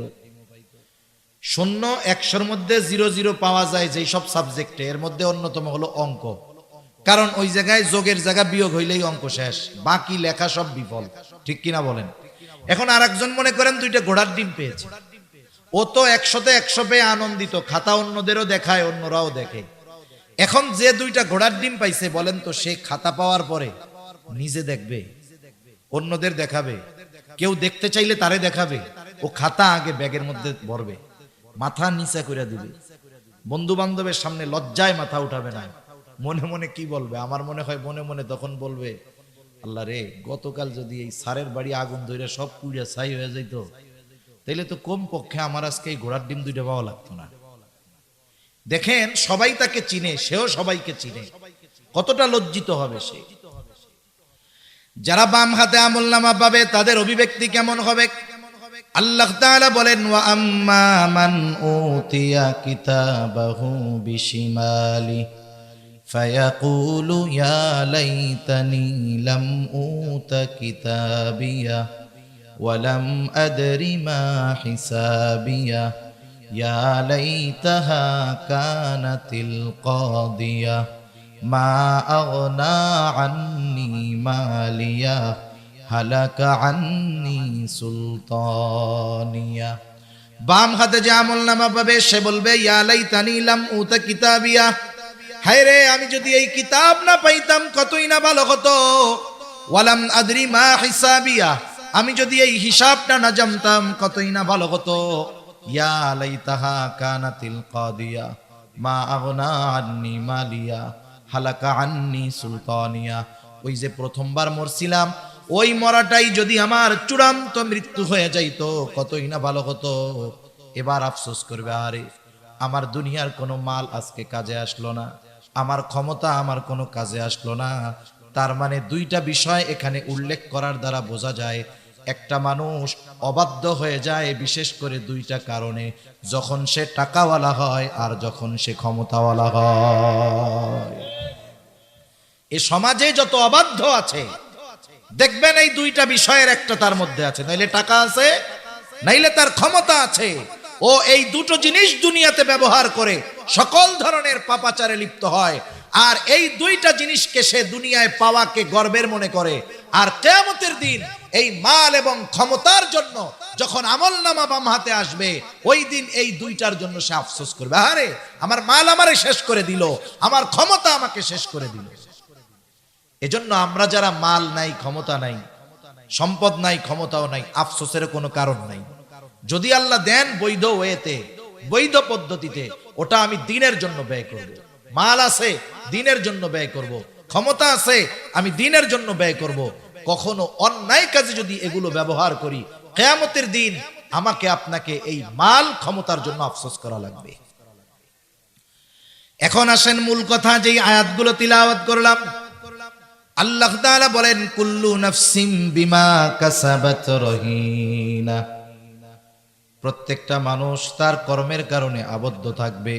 0-100-র মধ্যে 0-0 পাওয়া যায় যেই সব সাবজেক্টে, এর মধ্যে অন্যতম হলো অঙ্ক। কারণ ওই জায়গায় যোগের জায়গা বিয়োগ হইলেই অঙ্ক শেষ, বাকি লেখা সব বিফল, ঠিক কিনা বলেন? এখন আর একজন মনে করেন 2টা ঘোড়ার ডিম পেয়েছে, ও তো 100-তে 100 পেয়ে আনন্দিত, খাতা অন্যদেরও দেখায়, অন্যরাও দেখে। এখন যে 2টা ঘোড়ার ডিম পাইছে, বলেন তো সে খাতা পাওয়ার পরে নিজে দেখবে, অন্যদের দেখাবে? কেউ দেখতে চাইলে তারে দেখাবে? ও খাতা আগে ব্যাগের মধ্যে ভরবে, মাথা নিচা করে দিবে, বন্ধু বান্ধবের সামনে লজ্জায় মাথা উঠাবে না। মনে মনে কি বলবে? আমার মনে হয় মনে মনে তখন বলবে, আল্লাহ রে, গতকাল যদি এই সারের বাড়ি আগুন ধরে সব পুড়িয়া ছাই হয়ে যেত, তাইলে তো কম পক্ষে আমার আজকে এই ঘোড়ার ডিম 2টা পাওয়া লাগতো না। দেখেন সবাই তাকে চিনে, সেও সবাইকে চিনে, কতটা লজ্জিত হবে সে। যারা বাম হাতে আমলনামা পাবে তাদের অভিব্যক্তি কেমন হবে? আল্লাহ তাআলা বলেন, ওয়া আম্মা মান উতিয়া কিতাবাহু বিশিমালি ফায়াকুলু ইয়া লাইতানি লাম উতা কিতাবিয়া ওয়া লাম আদরি মা হিসাবিয়া ইয়া লাইতাহা কানাতিল কাদিয়া মা আগনা আন্নি মালিয়া হালাকা আন্নি সুলতানিয়া। বাম হাতে যে আমলনামা পাবে সে বলবে, ইয়া লাইতানি লাম উতা কিতাবিয়া, হায় রে আমি যদি এই কিতাব না পাইতাম কতই না ভালো হতো। ওয়ালাম আদরি মা হিসাবিয়া, আমি যদি এই হিসাবটা না জানতাম কতই না ভালো হতো। ইয়া লাইতাহা কানাতিল কাদিয়া মা আগনা আন্নি মালিয়া হালাকা আন্নি সুলতানিয়া। ওই যে প্রথমবার মরছিলাম, ওই মরাটাই যদি আমার চূড়ান্ত মৃত্যু হয়ে যাইতো কতই না ভালো হতো। এবার আফসোস করবে, আরে আমার দুনিয়ার কোনো মাল আজকে কাজে আসলো না, আমার ক্ষমতা আমার কোনো কাজে আসলো না। তার মানে 2টা বিষয় এখানে উল্লেখ করার দ্বারা বোঝা যায়, একটা মানুষ অবাধ্য হয়ে যায় বিশেষ করে 2টা কারণে, যখন সে টাকাওয়ালা হয় আর যখন সে ক্ষমতাওয়ালা হয়। এই সমাজে যত অবাধ্য আছে দেখবেন এই 2টা বিষয়ের একটা তার মধ্যে আছে, নাইলে টাকা আছে নাইলে তার ক্ষমতা আছে। ও এই 2টো জিনিস দুনিয়াতে ব্যবহার করে সকল ধরনের পাপাচারে লিপ্ত হয়, আর এই 2টা জিনিসকে সে দুনিয়ায় পাওয়াকে গর্বের মনে করে। আর কিয়ামতের দিন এই মাল এবং ক্ষমতার জন্য যখন আমলনামা বাম হাতে আসবে, ওই দিন এই 2টার জন্য সে আফসোস করবে, আরে আমার মাল আমারে শেষ করে দিল, আমার ক্ষমতা আমাকে শেষ করে দিল। এজন্য আমরা যারা মাল নাই, ক্ষমতা নাই, সম্পদ নাই, ক্ষমতাও নাই, আফসোসের কোনো কারণ নাই। যদি আল্লাহ দেন বৈধ ওয়েতে, বৈধ পদ্ধতিতে, ওটা আমি দ্বীনের জন্য ব্যয় করব। মাল আছে দ্বীনের জন্য ব্যয় করব, ক্ষমতা আছে আমি দ্বীনের জন্য ব্যয় করব। কখনো অন্যায় কাজে যদি এগুলো ব্যবহার করি, কিয়ামতের দিন আমাকে আপনাকে এই মাল ক্ষমতার জন্য আফসোস করা লাগবে। এখন আসেন মূল কথা, যেই আয়াতগুলো তিলাওয়াত করলাম। আল্লাহ তাআলা বলেন কুল্লু নাফসিম বিমা কাসাবাত রহিনা, প্রত্যেকটা মানুষ তার কর্মের কারণে আবদ্ধ থাকবে।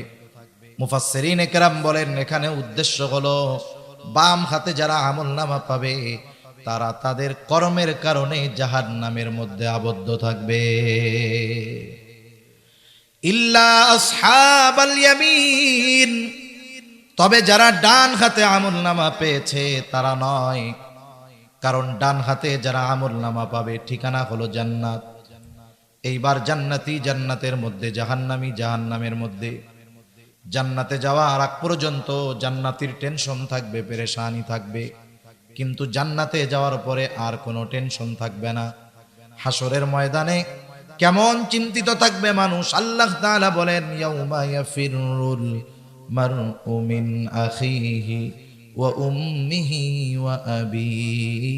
মুফাসসিরিন একরাম বলেন এখানে উদ্দেশ্য হলো বাম হাতে যারা আমলনামা পাবে তারা তাদের কর্মের কারণে জাহান্নামের মধ্যে আবদ্ধ থাকবে। ইল্লা আসহাবাল ইয়ামিন, তবে যারা ডান হাতে আমলনামা পেয়েছে তারা নয়, কারণ ডান হাতে যারা আমলনামা পাবে ঠিকানা হলো জান্নাত। এইবার জান্নাতি জান্নাতের মধ্যে, জাহান্নামী জাহান্নামের মধ্যে। জান্নাতে যাওয়ার আগ পর্যন্ত জান্নাতীর টেনশন থাকবে, পেরেশানি থাকবে, কিন্তু জান্নাতে যাওয়ার পরে আর কোনো টেনশন থাকবে না। হাসরের ময়দানে কেমন চিন্তিত থাকবে মানুষ। আল্লাহ তাআলা বলেন ইয়াউমা ইয়াফিরুল মারউ মিন আখিহি ওয়া উম্মিহি ওয়া আবিহি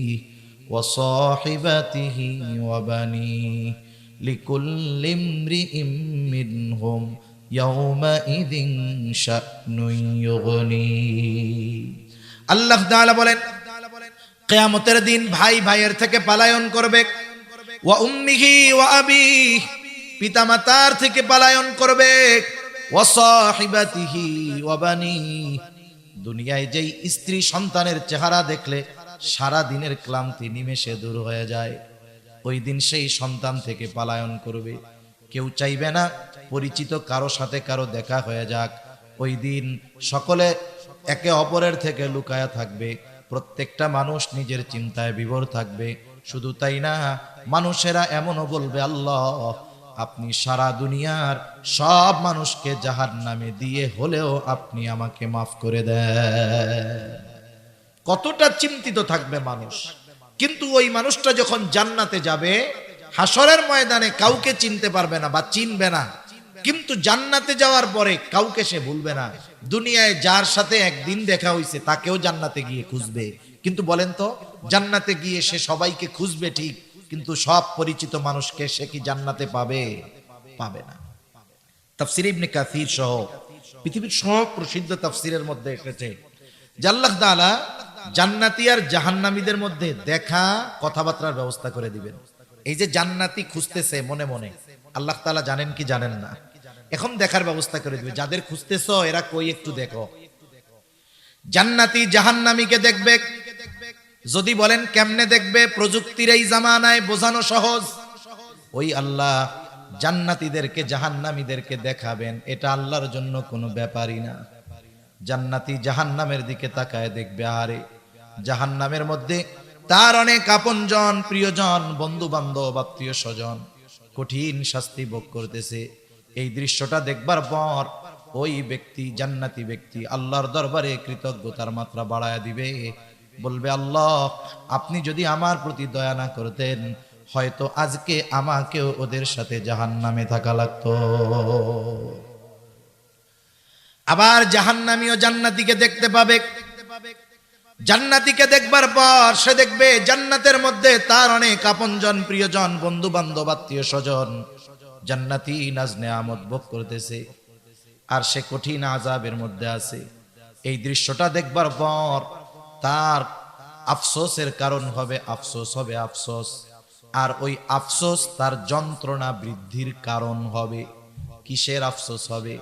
ওয়া সাহিবাতিহি ওয়া বানিহি লিকুল্লি ইমরিইম মিনহুম ইয়াউমাইযিন শা'নুন ইউগনি। আল্লাহ তাআলা বলেন কিয়ামতের দিন ভাই ভাইয়ের থেকে পলায়ন করবে। ওয়া উম্মিহি ওয়া আবিহি, পিতামাতার থেকে পলায়ন করবে। ওয়া সাহিবাতিহি ওয়া বানিহি, দুনিয়ায় যেই স্ত্রী সন্তানের চেহারা দেখলে সারা দিনের ক্লান্তি নিমেষে দূর হয়ে যায়, ওই দিন সেই সন্তান থেকে পলায়ন করবে। কেউ চাইবে না পরিচিত কারো সাথে কারো দেখা হয়ে যাক। ওই দিন সকলে একে অপরের থেকে লুকায়া থাকবে, প্রত্যেকটা মানুষ নিজের চিন্তায় বিভোর থাকবে। শুধু তাই না, মানুষেরা এমনও বলবে আল্লাহ আপনি সারা দুনিয়ার সব মানুষকে জাহান্নামে দিয়ে হলেও আপনি আমাকে মাফ করে দেন। কতটা চিন্তিত থাকবে মানুষ। কিন্তু ওই মানুষটা যখন জান্নাতে যাবে, হাসরের ময়দানে কাউকে চিনতে পারবে না বা চিনবে না, কিন্তু জান্নাতে যাওয়ার পরে কাউকে সে ভুলবে না। দুনিয়ায় যার সাথে একদিন দেখা হইছে তাকেও জান্নাতে গিয়ে খুঁজবে। কিন্তু বলেন তো, জান্নাতে গিয়ে সে সবাইকে খুঁজবে ঠিক, কিন্তু সব পরিচিত মানুষকে সে কি জান্নাতে পাবে? পাবে না। তাফসীর ইবনে কাসির সহ পৃথিবীর সব প্রসিদ্ধ তাফসীরের মধ্যে এসেছে যে আল্লাহ তাআলা জান্নাতি আর জাহান্নামীদের মধ্যে দেখা কথাবার্তার ব্যবস্থা করে দিবেন। এই যে জান্নাতি খুঁজতেছে মনে মনে, আল্লাহ তাআলা জানেন কি জানেন না, এখন দেখার ব্যবস্থা করে দিবে। যাদের খুঁজতেছো এরা কই একটু দেখো। জান্নাতি জাহান্নামীকে দেখবে। যদি বলেন কেমনে দেখবে, প্রযুক্তির এই জামানায় বোঝানো সহজ। ওই আল্লাহ জান্নাতীদেরকে জাহান্নামীদেরকে দেখাবেন, এটা আল্লাহর জন্য কোনো ব্যাপারই না। জান্নাতি জাহান্নামের দিকে তাকায় দেখবে, আরে জাহান্নামের মধ্যে তার অনেক আপনজন, প্রিয়জন, বন্ধু বান্ধব, আত্মীয় স্বজন কঠিন শাস্তি ভোগ করতেছে। এই দৃশ্যটা দেখবার পর ওই ব্যক্তি, জান্নাতি ব্যক্তি আল্লাহর দরবারে কৃতজ্ঞতার মাত্রা বাড়ায়া দিবে, বলবে আল্লাহ আপনি যদি আমার প্রতি দয়া না করতেন হয়তো আজকে আমাকেও ওদের সাথে জাহান্নামে থাকা লাগতো। আবার জাহান্নামী ও জান্নাতীকে দেখতে পাবে। জান্নাতীকে দেখবার পর সে দেখবে জান্নাতের মধ্যে তার অনেক আপনজন, প্রিয়জন, বন্ধু বান্ধব, আত্মীয় স্বজন। জান্নাতী নাজ নেয়ামত ভোগ করতেছে আর সে কঠিন আযাবের মধ্যে আছে। এই দৃশ্যটা দেখবার পর তার আফসোসের কারণ হবে, আফসোস হবে, আফসোস। আর ওই আফসোস তার যন্ত্রণা বৃদ্ধির কারণ হবে। কিসের আফসোস হবে?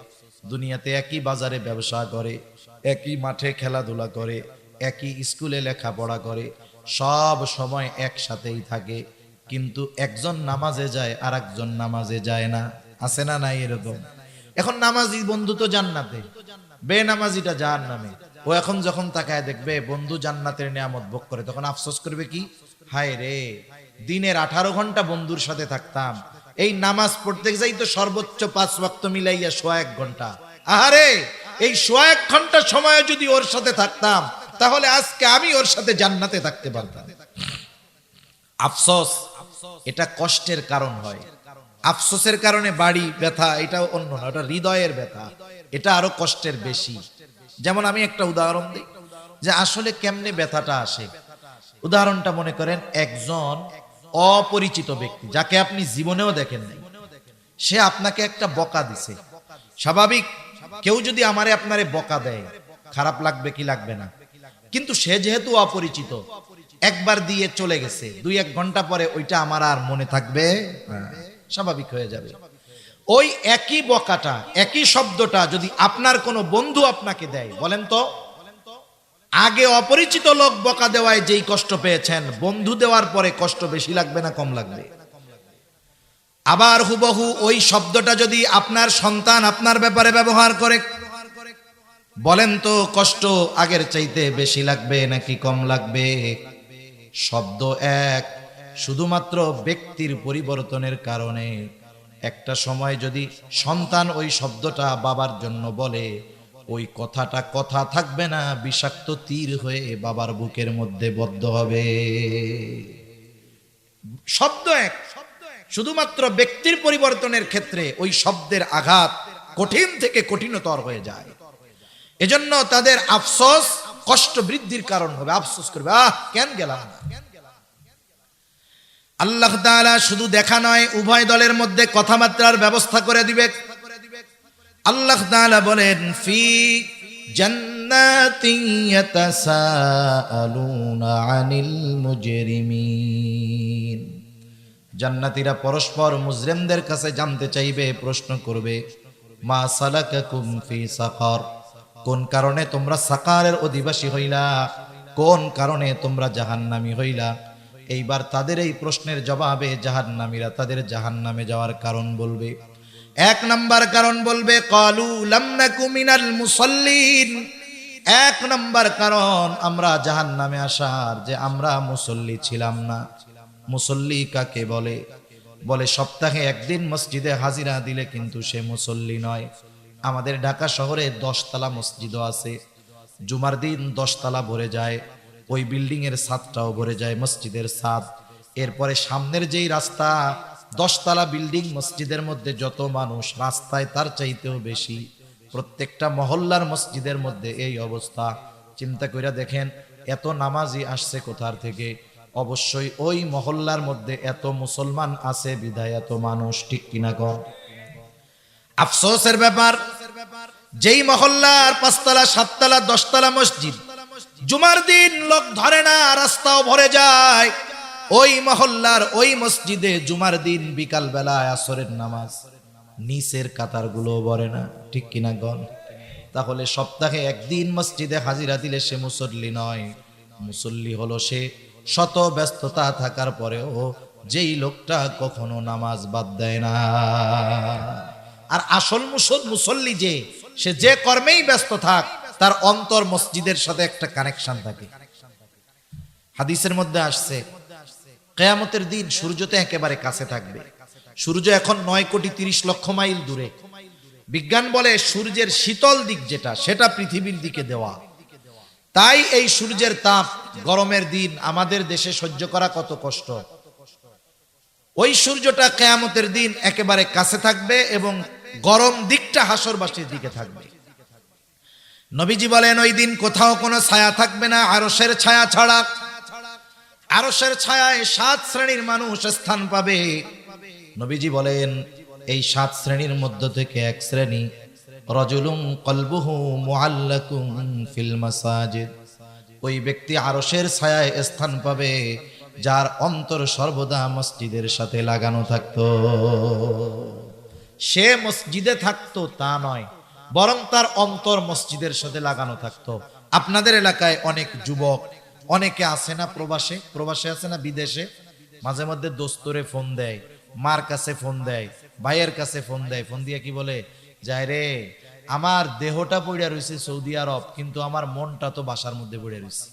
দুনিয়াতে একই বাজারে ব্যবসা করে, একই মাঠে খেলাধুলা করে, একই স্কুলে লেখাপড়া করে, সব সময় একসাথেই থাকে, কিন্তু একজন নামাজে যায় আর একজন নামাজে যায় না। আছে না নাই এরকম? এখন নামাজি বন্ধু তো জান্নাতে, বেনামাজিটা জাহান্নামে। ও এখন যখন তাকায় দেখবে বন্ধু জান্নাতের নিয়ামত ভোগ করে, তখন আফসোস করবে কি, হায় রে দিনের 18 ঘন্টা বন্ধুর সাথে থাকতাম, এই নামাজ পড়তে যাই তো সর্বোচ্চ 5 ওয়াক্ত মিলাইয়া 1.5 ঘন্টা, আহারে এই 1.5 ঘন্টা সময় যদি ওর সাথে থাকতাম তাহলে আজকে আমি ওর সাথে জান্নাতে থাকতে পারতাম। আফসোস এটা কষ্টের কারণ হয়। আফসোসের কারণে বাড়ি ব্যথা এটা অন্য না, ওটা হৃদয়ের ব্যথা, এটা আরো কষ্টের বেশি। যেমন আমি একটা উদাহরণ দিই যে আসলে কেমনে ব্যথাটা আসে। উদাহরণটা মনে করেন একজন অপরিচিত ব্যক্তি যাকে আপনি জীবনেও দেখেন নাই, সে আপনাকে একটা বকা দিছে। স্বাভাবিক কেউ যদি আমারে আপনারে বকা দেয় খারাপ লাগবে কি লাগবে না? কিন্তু সে যেহেতু অপরিচিত, একবার দিয়ে চলে গেছে, 2-1 ঘন্টা পরে ওইটা আমার আর মনে থাকবে না, স্বাভাবিক হয়ে যাবে। ওই একই বকাটা, একই শব্দটা যদি আপনার কোনো বন্ধু আপনাকে দেয়, বলেন তো আগে অপরিচিত লোক বকা দেওয়ায় যেই কষ্ট পেয়েছেন, বন্ধু দেওয়ার পরে কষ্ট বেশি লাগবে না কম লাগবে? আবার হুবহু ওই শব্দটা যদি আপনার সন্তান আপনার ব্যাপারে ব্যবহার করে, বলেন তো কষ্ট আগের চাইতে বেশি লাগবে নাকি কম লাগবে? শব্দ এক, শুধুমাত্র ব্যক্তির পরিবর্তনের কারণে একটা সময় যদি সন্তান ওই শব্দটা বাবার জন্য বলে, ওই কথাটা কথা থাকবে না, বিষাক্ত তীর হয়ে বাবার বুকের মধ্যে বদ্ধ হবে। শব্দ এক, শুধুমাত্র ব্যক্তির পরিবর্তনের ক্ষেত্রে ওই শব্দের আঘাত কঠিন থেকে কঠিনতর হয়ে যায়। এজন্য তাদের আফসোস কষ্ট বৃদ্ধির কারণ হবে, আফসোস করবে, কেন গেলাম না। আল্লাহ তাআলা শুধু দেখা নয়, উভয় দলের মধ্যে কথাবার্তার ব্যবস্থা করে দিবে। আল্লাহ তাআলা বলেন, ফি জান্নাতিন ইয়াতাসাআলুনা আনিল মুজরিমিন। জান্নাতীরা পরস্পর মুজরিমদের কাছে জানতে চাইবে, প্রশ্ন করবে, মা সালাকাকুম ফি সাকার, কোন কারণে তোমরা সাকারের অধিবাসী হইলা, কোন কারণে তোমরা জাহান্নামী হইলা। এইবার তাদের এই প্রশ্নের জবাবে জাহান্নামীরা তাদের জাহান্নামে যাওয়ার কারণ বলবে। 1 নাম্বার কারণ বলবে, ক্বালু লাম নাকু মিনাল মুসাল্লিন। 1 নাম্বার কারণ আমরা জাহান্নামে আসার, যে আমরা মুসল্লি ছিলাম না। মুসল্লি কাকে বলে? বলে সপ্তাহে একদিন মসজিদে হাজিরা দিলে কিন্তু সে মুসল্লি নয়। আমাদের ঢাকা শহরে 10 তলা মসজিদও আছে, জুমার দিন 10 তলা ভরে যায়, ওই বিল্ডিং এর ছাদটাও ভরে যায়, মসজিদের ছাদ। এরপরে সামনের যেই রাস্তা, 10 তলা বিল্ডিং, মসজিদের মধ্যে যত মানুষ, রাস্তায় তার চাইতেও বেশি। প্রত্যেকটা মহল্লার মসজিদের মধ্যে এই অবস্থা। চিন্তা করে দেখেন এত নামাজি আসছে কোথার থেকে? অবশ্যই ওই মহল্লার মধ্যে এত মুসলমান আছে বিধায় এত মানুষ, ঠিক কিনা কন? আফসোসের ব্যাপার, যেই মহল্লার 5 তলা 7 তলা 10 তলা মসজিদ, জুমার দিন লোক ধরে না, রাস্তাও ভরে যায়, ওই মহল্লার ওই মসজিদে জুমার দিন বিকাল বেলায় আসরের নামাজ, নিচের কাতারগুলো ভরে না, ঠিক কিনা গণ? তাহলে সপ্তাহে একদিন মসজিদে হাজিরা দিলে সে মুসল্লি নয়। মুসল্লি হলো সে শত ব্যস্ততা থাকার পরেও যেই লোকটা কখনো নামাজ বাদ দেয় না। আর আসল মুসল্লি যে, সে যে কর্মেই ব্যস্ত থাক, তার অন্তর মসজিদের সাথে একটা কানেকশন থাকে। হাদিসের মধ্যে আসছে, কিয়ামতের দিন সূর্যতে একেবারে কাছে থাকবে। সূর্য এখন 9,30,00,000 মাইল দূরে। বিজ্ঞান বলে সূর্যের শীতল দিক যেটা, সেটা পৃথিবীর দিকে দেওয়া। তাই এই সূর্যের তাপ গরমের দিন আমাদের দেশে সহ্য করা কত কষ্ট। ওই সূর্যটা কিয়ামতের দিন একেবারে কাছে থাকবে এবং গরম দিকটা হাসরবাসীর দিকে থাকবে। নবীজি বলেন, ওই দিন কোথাও কোনো ছায়া থাকবে না আরশের ছায়া ছাড়া। আরশের ছায়ায় 7 শ্রেণীর মানুষ স্থান পাবে। নবীজি বলেন, এই 7 শ্রেণীর মধ্য থেকে এক শ্রেণী, রাজুলুন কলবুহু মুআল্লাকুন ফিল মাসাজিদ। ওই ব্যক্তি আরশের ছায়ায় স্থান পাবে যার অন্তর সর্বদা মসজিদের সাথে লাগানো থাকতো। সে মসজিদে থাকতো তা নয়, বরং তার অন্তর মসজিদের সাথে লাগানো থাকতো। আপনাদের এলাকায় অনেক যুবক, অনেকে আছে না প্রবাসে আছে না বিদেশে, মাঝে মধ্যে দোস্তরে ফোন দেয়, মার কাছে ফোন দেয়, ভাইয়ের কাছে ফোন দেয়, ফোন দিয়ে কি বলে, যায় রে আমার দেহটা পড়ে রয়েছে সৌদি আরব, কিন্তু আমার মনটা তো বাসার মধ্যে পড়ে রয়েছে।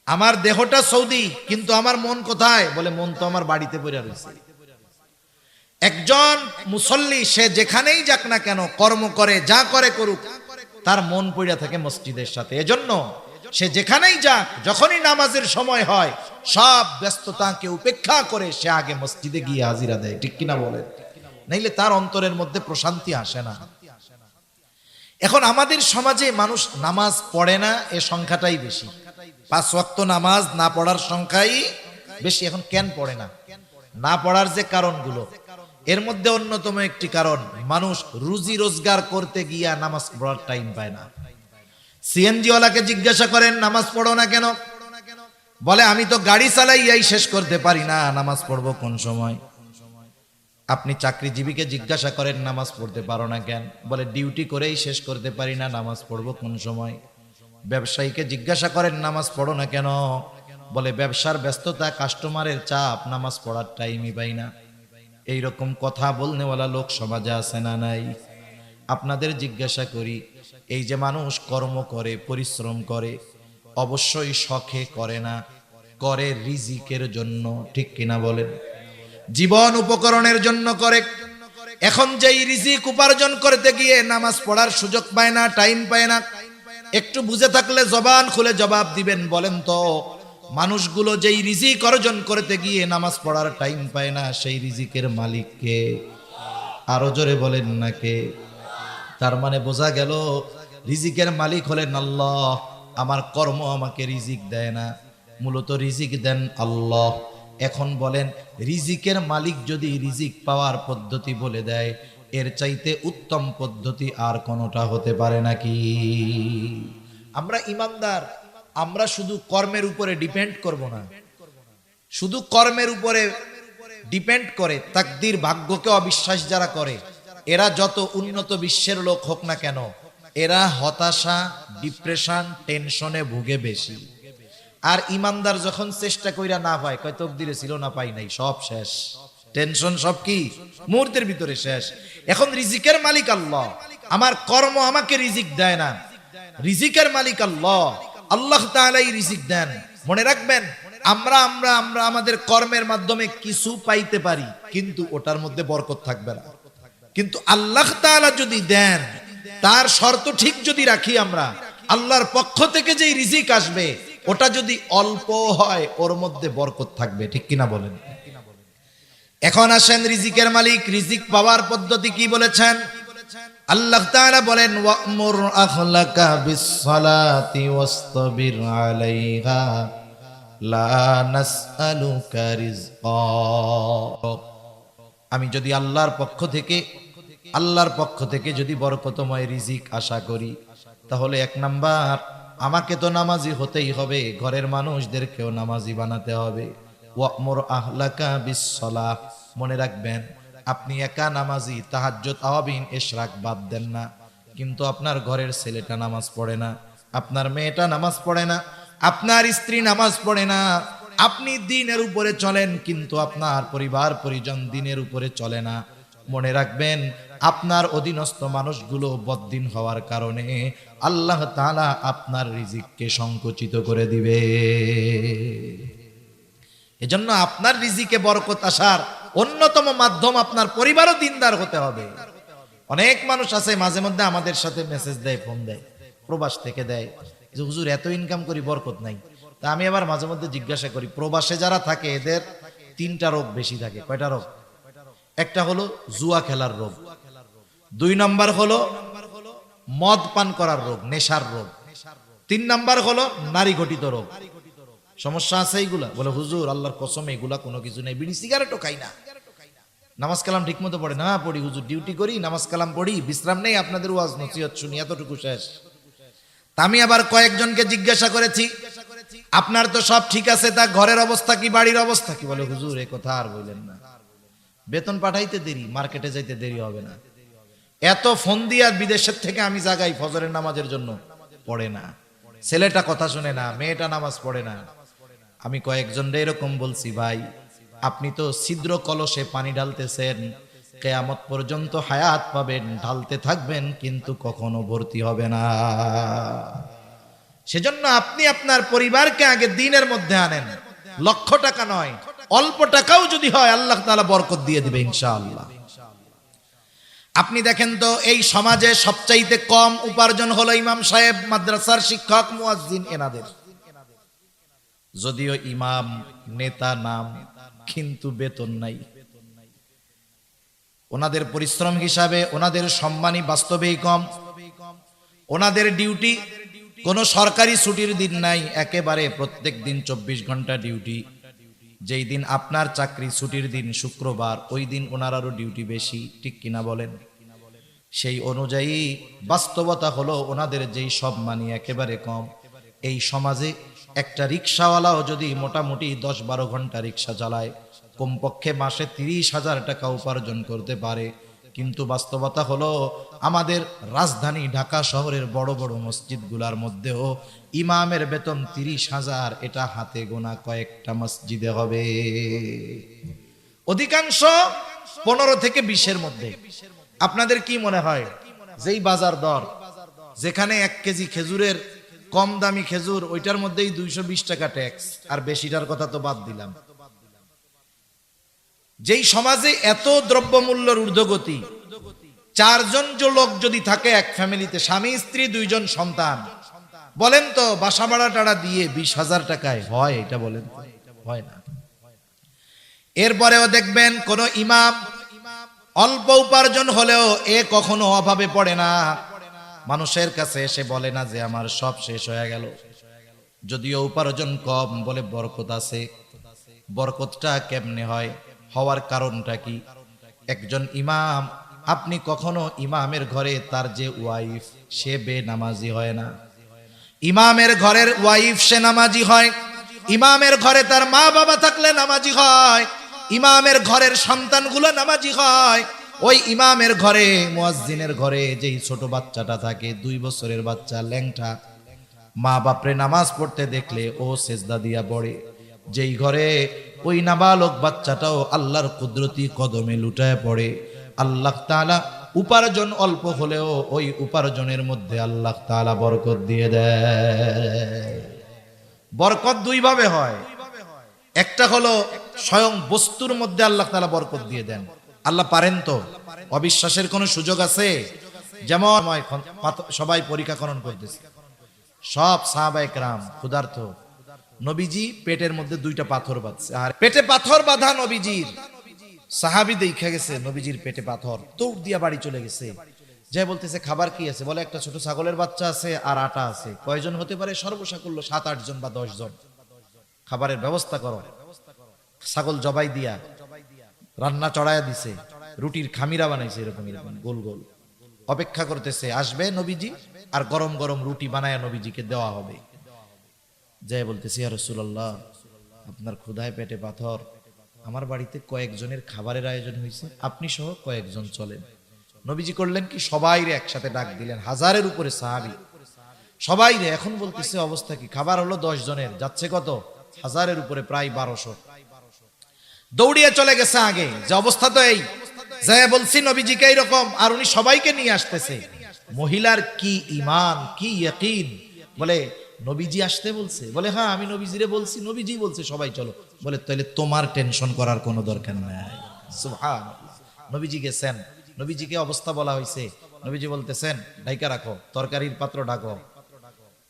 আমার দেহটা সৌদি, কিন্তু আমার মন কোথায়? বলে মন তো আমার বাড়িতে পড়ে রয়েছে। একজন মুসল্লি সে যেখানেই যাক না কেন, কর্ম করে, যা করে করুক, তার মন পড়ে থাকে মসজিদের সাথে। এজন্য সে যেখানেই যাক, যখনই নামাজের সময় হয়, সব ব্যস্ততাকে উপেক্ষা করে সে আগে মসজিদে গিয়ে হাজিরা দেয়, ঠিক কিনা বলেন? নাইলে তার অন্তরের মধ্যে প্রশান্তি আসে না। এখন আমাদের সমাজে মানুষ নামাজ পড়ে না, এ সংখ্যাটাই বেশি। 5 ওয়াক্ত নামাজ না পড়ার সংখ্যাই বেশি। এখন কেন পড়ে না? না পড়ার যে কারণগুলো, এর মধ্যে অন্যতম একটি কারণ, মানুষ রুজি রোজগার করতে গিয়া নামাজ পড়ার টাইম পায় না। সিএনজি ওয়ালাকে জিজ্ঞাসা করেন নামাজ পড়ো না কেন, বলে আমি তো গাড়ি চালাইয়াই শেষ করতে পারি না, নামাজ পড়বো কোন সময়। আপনি চাকরিজীবীকে জিজ্ঞাসা করেন নামাজ পড়তে পারো না কেন, বলে ডিউটি করেই শেষ করতে পারি না, নামাজ পড়বো কোন সময়। ব্যবসায়ীকে জিজ্ঞাসা করেন নামাজ পড়ো না কেন, বলে ব্যবসার ব্যস্ততা, কাস্টমারের চাপ, নামাজ পড়ার টাইমই পাই না। এইরকম কথা বলনেওয়ালা লোক সমাজে আছে না নাই? আপনাদের জিজ্ঞাসা করি, এই যে মানুষ কর্ম করে, পরিশ্রম করে, অবশ্যই শখে করে না, করে রিজিকের জন্য, ঠিক কিনা বলেন? জীবন উপকরণের জন্য করে। এখন যেই রিজিক উপার্জন করতে গিয়ে নামাজ পড়ার সুযোগ পায় না, টাইম পায় না, একটু বুঝে থাকলে জবান খুলে জবাব দিবেন, বলেন তো মানুষগুলো যেই রিজিক অর্জন করতে গিয়ে নামাজ পড়ার টাইম পায় না, সেই রিজিকের মালিক কে? আরো জোরে বলেন না কে? তার মানে বোঝা গেল রিজিকের মালিক হলেন আল্লাহ। আমার কর্ম আমাকে রিজিক দেয় না, মূলত রিজিক দেন আল্লাহ। এখন বলেন, রিজিকের মালিক যদি রিজিক পাওয়ার পদ্ধতি বলে দেয়, এর চাইতে উত্তম পদ্ধতি আর কোনটা হতে পারে নাকি? আমরা ইমানদার, আমরা শুধু কর্মের উপরে ডিপেন্ড করব না। শুধু কর্মের উপরে ডিপেন্ড করে তাকদীর, ভাগ্যকে অবিশ্বাস যারা করে, এরা যত উন্নত বিশ্বের লোক হোক না কেন, এরা হতাশা, ডিপ্রেশন, টেনশনে ভুগে বেশি। আর ইমানদার যখন চেষ্টা কইরা না পায়, কয় তকদিরে ছিল না, পাই নাই, সব শেষ, টেনশন সব কি মুহূর্তের ভিতরে শেষ। এখন রিজিকের মালিক আল্লাহ, আমার কর্ম আমাকে রিজিক দেয় না, রিজিকের মালিক আল্লাহ, আল্লাহ তাআলাই রিজিক দেন। মনে রাখবেন, আমরা আমরা আমরা আমাদের কর্মের মাধ্যমে কিছু পাইতে পারি, কিন্তু ওটার মধ্যে বরকত থাকবে না। কিন্তু আল্লাহ তাআলা যদি দেন, তার শর্ত ঠিক যদি রাখি আমরা, আল্লাহর পক্ষ থেকে যেই রিজিক আসবে, ওটা যদি অল্প হয়, ওর মধ্যে বরকত থাকবে, ঠিক কিনা বলেন? এখন আসেন, রিজিকের মালিক, রিজিক পাওয়ার পদ্ধতি কি বলেছেন? আল্লাহ তাআলা বলেন, ওয়া'মুর আখলাকা বিস-সালাতি ওয়াসতাবির আলাইহা লা নাসআলুকা রিজকা। আমি যদি আল্লাহর পক্ষ থেকে যদি বরকতময় রিজিক আশা করি, তাহলে এক নাম্বার, আমাকে তো নামাজি হতেই হবে, ঘরের মানুষদেরকেও নামাজি বানাতে হবে। ওয়া'মুর আহলাকা বিস-সালাহ, মনে রাখবেন, আপনি একা নামাজি, তাহাজ্জুদ, আওয়াবিন, ইশরাক বাদ দেন না, কিন্তু আপনার ঘরের ছেলেটা নামাজ পড়ে না, আপনার মেয়েটা নামাজ পড়ে না, আপনার স্ত্রী নামাজ পড়ে না। আপনি দ্বীনের উপরে চলেন, কিন্তু আপনার পরিবার পরিজন দ্বীনের উপরে চলে না। মনে রাখবেন, আপনার অধীনস্থ মানুষগুলো বদ্দিন হওয়ার কারণে আল্লাহ তাআলা আপনার রিজিককে সংকুচিত করে দিবে। এজন্য আপনার রিজিকে বরকত আসার অন্যতম মাধ্যম, আপনার পরিবারও দিনদার হতে হবে। অনেক মানুষ আছে মাঝে মধ্যে আমাদের সাথে মেসেজ দেয়, ফোন দেয়, প্রবাস থেকে দেয়, যে হুজুর এত ইনকাম করি, বরকত নাই। তা আমি আবার মাঝে মধ্যে জিজ্ঞাসা করি, প্রবাসে যারা থাকে এদের 3টা রোগ বেশি থাকে। কয়টা রোগ? একটা হলো জুয়া খেলার রোগ, 2 নাম্বার হলো মদ পান করার রোগ, নেশার রোগ, 3 নাম্বার হলো নারী ঘটিত রোগ। সমস্যা আছে এইগুলা? বলে হুজুর আল্লাহর কসম এগুলা কোনো কিছু নেই, বিড়ি সিগারেটও খাই না, নামাজ কালাম ঠিক মতো পড়ে না, পড়ি হুজুর, ডিউটি করি, নামাজ কালাম পড়ি, বিশ্রাম নেই, আপনাদের ওয়াজ নসিহত শুনি, এতটুকু শেষ। তা আমি আবার কয়েকজনকে জিজ্ঞাসা করেছি, আপনার তো সব ঠিক আছে, তা ঘরের অবস্থা কি, বাড়ির অবস্থা কি? বলে হুজুর এ কথা আর বললেন না, বেতন পাঠাইতে দেরি, মার্কেটে যাইতে দেরি হবে না, এত ফোন দিয়া বিদেশের থেকে আমি জাগাই ফজরের নামাজের জন্য, পড়ে না, ছেলেটা কথা শুনে না, মেয়েটা নামাজ পড়ে না। আমি কয়েকজনরে এরকম বলছি, ভাই আপনি তো ছিদ্র কলসে পানি ঢালতেছেন, কিয়ামত পর্যন্ত হায়াত পাবেন, ঢালতে থাকবেন, কিন্তু কখনো ভর্তি হবে না। সেজন্য আপনি আপনার পরিবারকে আগে দ্বীনের মধ্যে আনেন, লক্ষ টাকা নয়, অল্প টাকাও যদি হয় আল্লাহ তাআলা বরকত দিয়ে দিবে ইনশাআল্লাহ। আপনি দেখেন তো, এই সমাজে সবচাইতে কম উপার্জন হলো ইমাম সাহেব, মাদ্রাসার শিক্ষক, মুয়াজ্জিন, এনাদের। যদিও ইমাম, নেতা নাম, কিন্তু বেতন নাই। ওনাদের পরিশ্রম হিসাবে ওনাদের সম্মানী বাস্তবেই কম। ওনাদের ডিউটি, কোনো সরকারি ছুটির দিন নাই, একেবারে প্রত্যেক দিন 24 ঘন্টা ডিউটি। যেই দিন আপনার চাকরি ছুটির দিন শুক্রবার, ওই দিন ওনার আরো ডিউটি বেশি, ঠিক কিনা বলেন? সেই অনুযায়ী বাস্তবতা হলো ওনাদের যেই সব মানি একেবারে কম। এই সমাজে একটা রিক্সাওয়ালাও যদি মোটামুটি 10-12 ঘন্টা রিক্সা চালায়, কমপক্ষে মাসে 30,000 টাকা উপার্জন করতে পারে। কিন্তু বাস্তবতা হলো আমাদের রাজধানী ঢাকা শহরের বড় বড় মসজিদগুলোর মধ্যেও ইমামের বেতন 30,000, এটা হাতে গোনা কয়েকটা মসজিদে হবে। অধিকাংশ 15 থেকে 20-এর মধ্যে। আপনাদের কি মনে হয়, যেই বাজার দর, যেখানে 1 কেজি খেজুরের কম দামি খেজুর, ওইটার মধ্যেই 220 টাকা ট্যাক্স, আর বেশিটার কথা তো বাদ দিলাম। যেই সমাজে এত দ্রব্যমূল্যের ঊর্ধ্বগতি, 4 জন লোক যদি থাকে এক ফ্যামিলিতে, স্বামী স্ত্রী 2 জন সন্তান, বলেন তো বাসা ভাড়া টাড়া দিয়ে 20,000 টাকায় হয়? এটা বলেন তো, হয় না। এরপরেও দেখবেন কোন ইমাম অল্প উপার্জন হলেও এ কখনো অভাবে পড়ে না। মানুষের কাছে এসে বলে না যে আমার সব শেষ হয়ে গেল। যদিও উপার্জন কম, বলে বরকত আছে। বরকতটা কেমনে হয়, হওয়ার কারণটা কি? একজন ইমাম, আপনি কখনো ইমামের ঘরে তার যে ওয়াইফ, সে বেনামাজি হয় না। ইমামের ঘরের ওয়াইফ সে নামাজি হয়। ইমামের ঘরে তার মা বাবা থাকলে নামাজি হয়। ইমামের ঘরের সন্তানগুলো নামাজি হয়। ওই ইমামের ঘরে, মুয়াজ্জিনের ঘরে যেই ছোট বাচ্চাটা থাকে, 2 বছরের বাচ্চা, ল্যাংটা, মা বাপরে নামাজ পড়তে দেখলে ও সেজদা দিয়া পড়ে। যেই ঘরে ওই নাবালক বাচ্চাটাও আল্লাহর কুদরতি কদমে লুটায় পড়ে, আল্লাহ তাআলা উপার্জন অল্প হলেও ওই উপার্জনের মধ্যে আল্লাহ তাআলা বরকত দিয়ে দেয়। বরকত 2 ভাবে হয়। একটা হলো স্বয়ং বস্তুর মধ্যে আল্লাহ তাআলা বরকত দিয়ে দেন। আল্লাহ পারেন তো, অবিশ্বাসের কোনো সুযোগ আছে? যেমন সবাই পরীক্ষা করণ করতেছে, সব সাহাবায়ে কেরাম ক্ষুধার্ত, নবীজি পেটের মধ্যে 2টা পাথর বাঁধছে। আর পেটে পাথর বাঁধা নবীজির সাহাবী দেখা গেছে নবীজির পেটে পাথর, দৌড় দিয়া বাড়ি চলে গেছে। যে বলতেছে খাবার কি আছে? বলে একটা ছোট ছাগলের বাচ্চা আছে আর আটা আছে। কয়জন হতে পারে? সর্বসাকুল্য 7-8 জন বা 10 জন। খাবারের ব্যবস্থা করো। ছাগল জবাই দিয়া রান্না চড়াইয়া দিছে, রুটির খামিরা বানাইছে, এরকম এরকম গোল গোল। অপেক্ষা করতেছে আসবে নবীজি, আর গরম গরম রুটি বানায়া নবীজিকে দেওয়া হবে। যে বলতেছে ইয়া রাসূলুল্লাহ, আপনার ক্ষুধায় পেটে পাথর, আমার বাড়িতে কয়েকজনের খাবারের আয়োজন হয়েছে, আপনি সহ কয়েকজন চলেন। নবীজি করলেন কি, সবাইরে একসাথে ডাক দিলেন। 1000-এর উপরে সাহাবী, সবাইরে। এখন বলতেছে অবস্থা কি? খাবার হলো 10 জনের, যাচ্ছে কত? 1000-এর উপরে, প্রায় 1200। দৌড়িয়ে চলে গেছে আগে, যে অবস্থা তো এই। যে বলছি নবীজিকে এইরকম, আর উনি সবাইকে নিয়ে আসতেছে। মহিলার কি ঈমান, কি ইয়াকিন! বলে নবীজি আসতে বলছে? বলে হ্যাঁ, আমি নবীজিরে বলছি, নবীজি বলছে সবাই চলো। বলে তাহলে তোমার টেনশন করার কোনো দরকার নাই। সুবহানাল্লাহ। নবীজি গেছেন, নবীজিকে অবস্থা বলা হয়েছে। নবীজি বলতেছেন ঢাইকা রাখো, তরকারির পাত্র ঢাকো।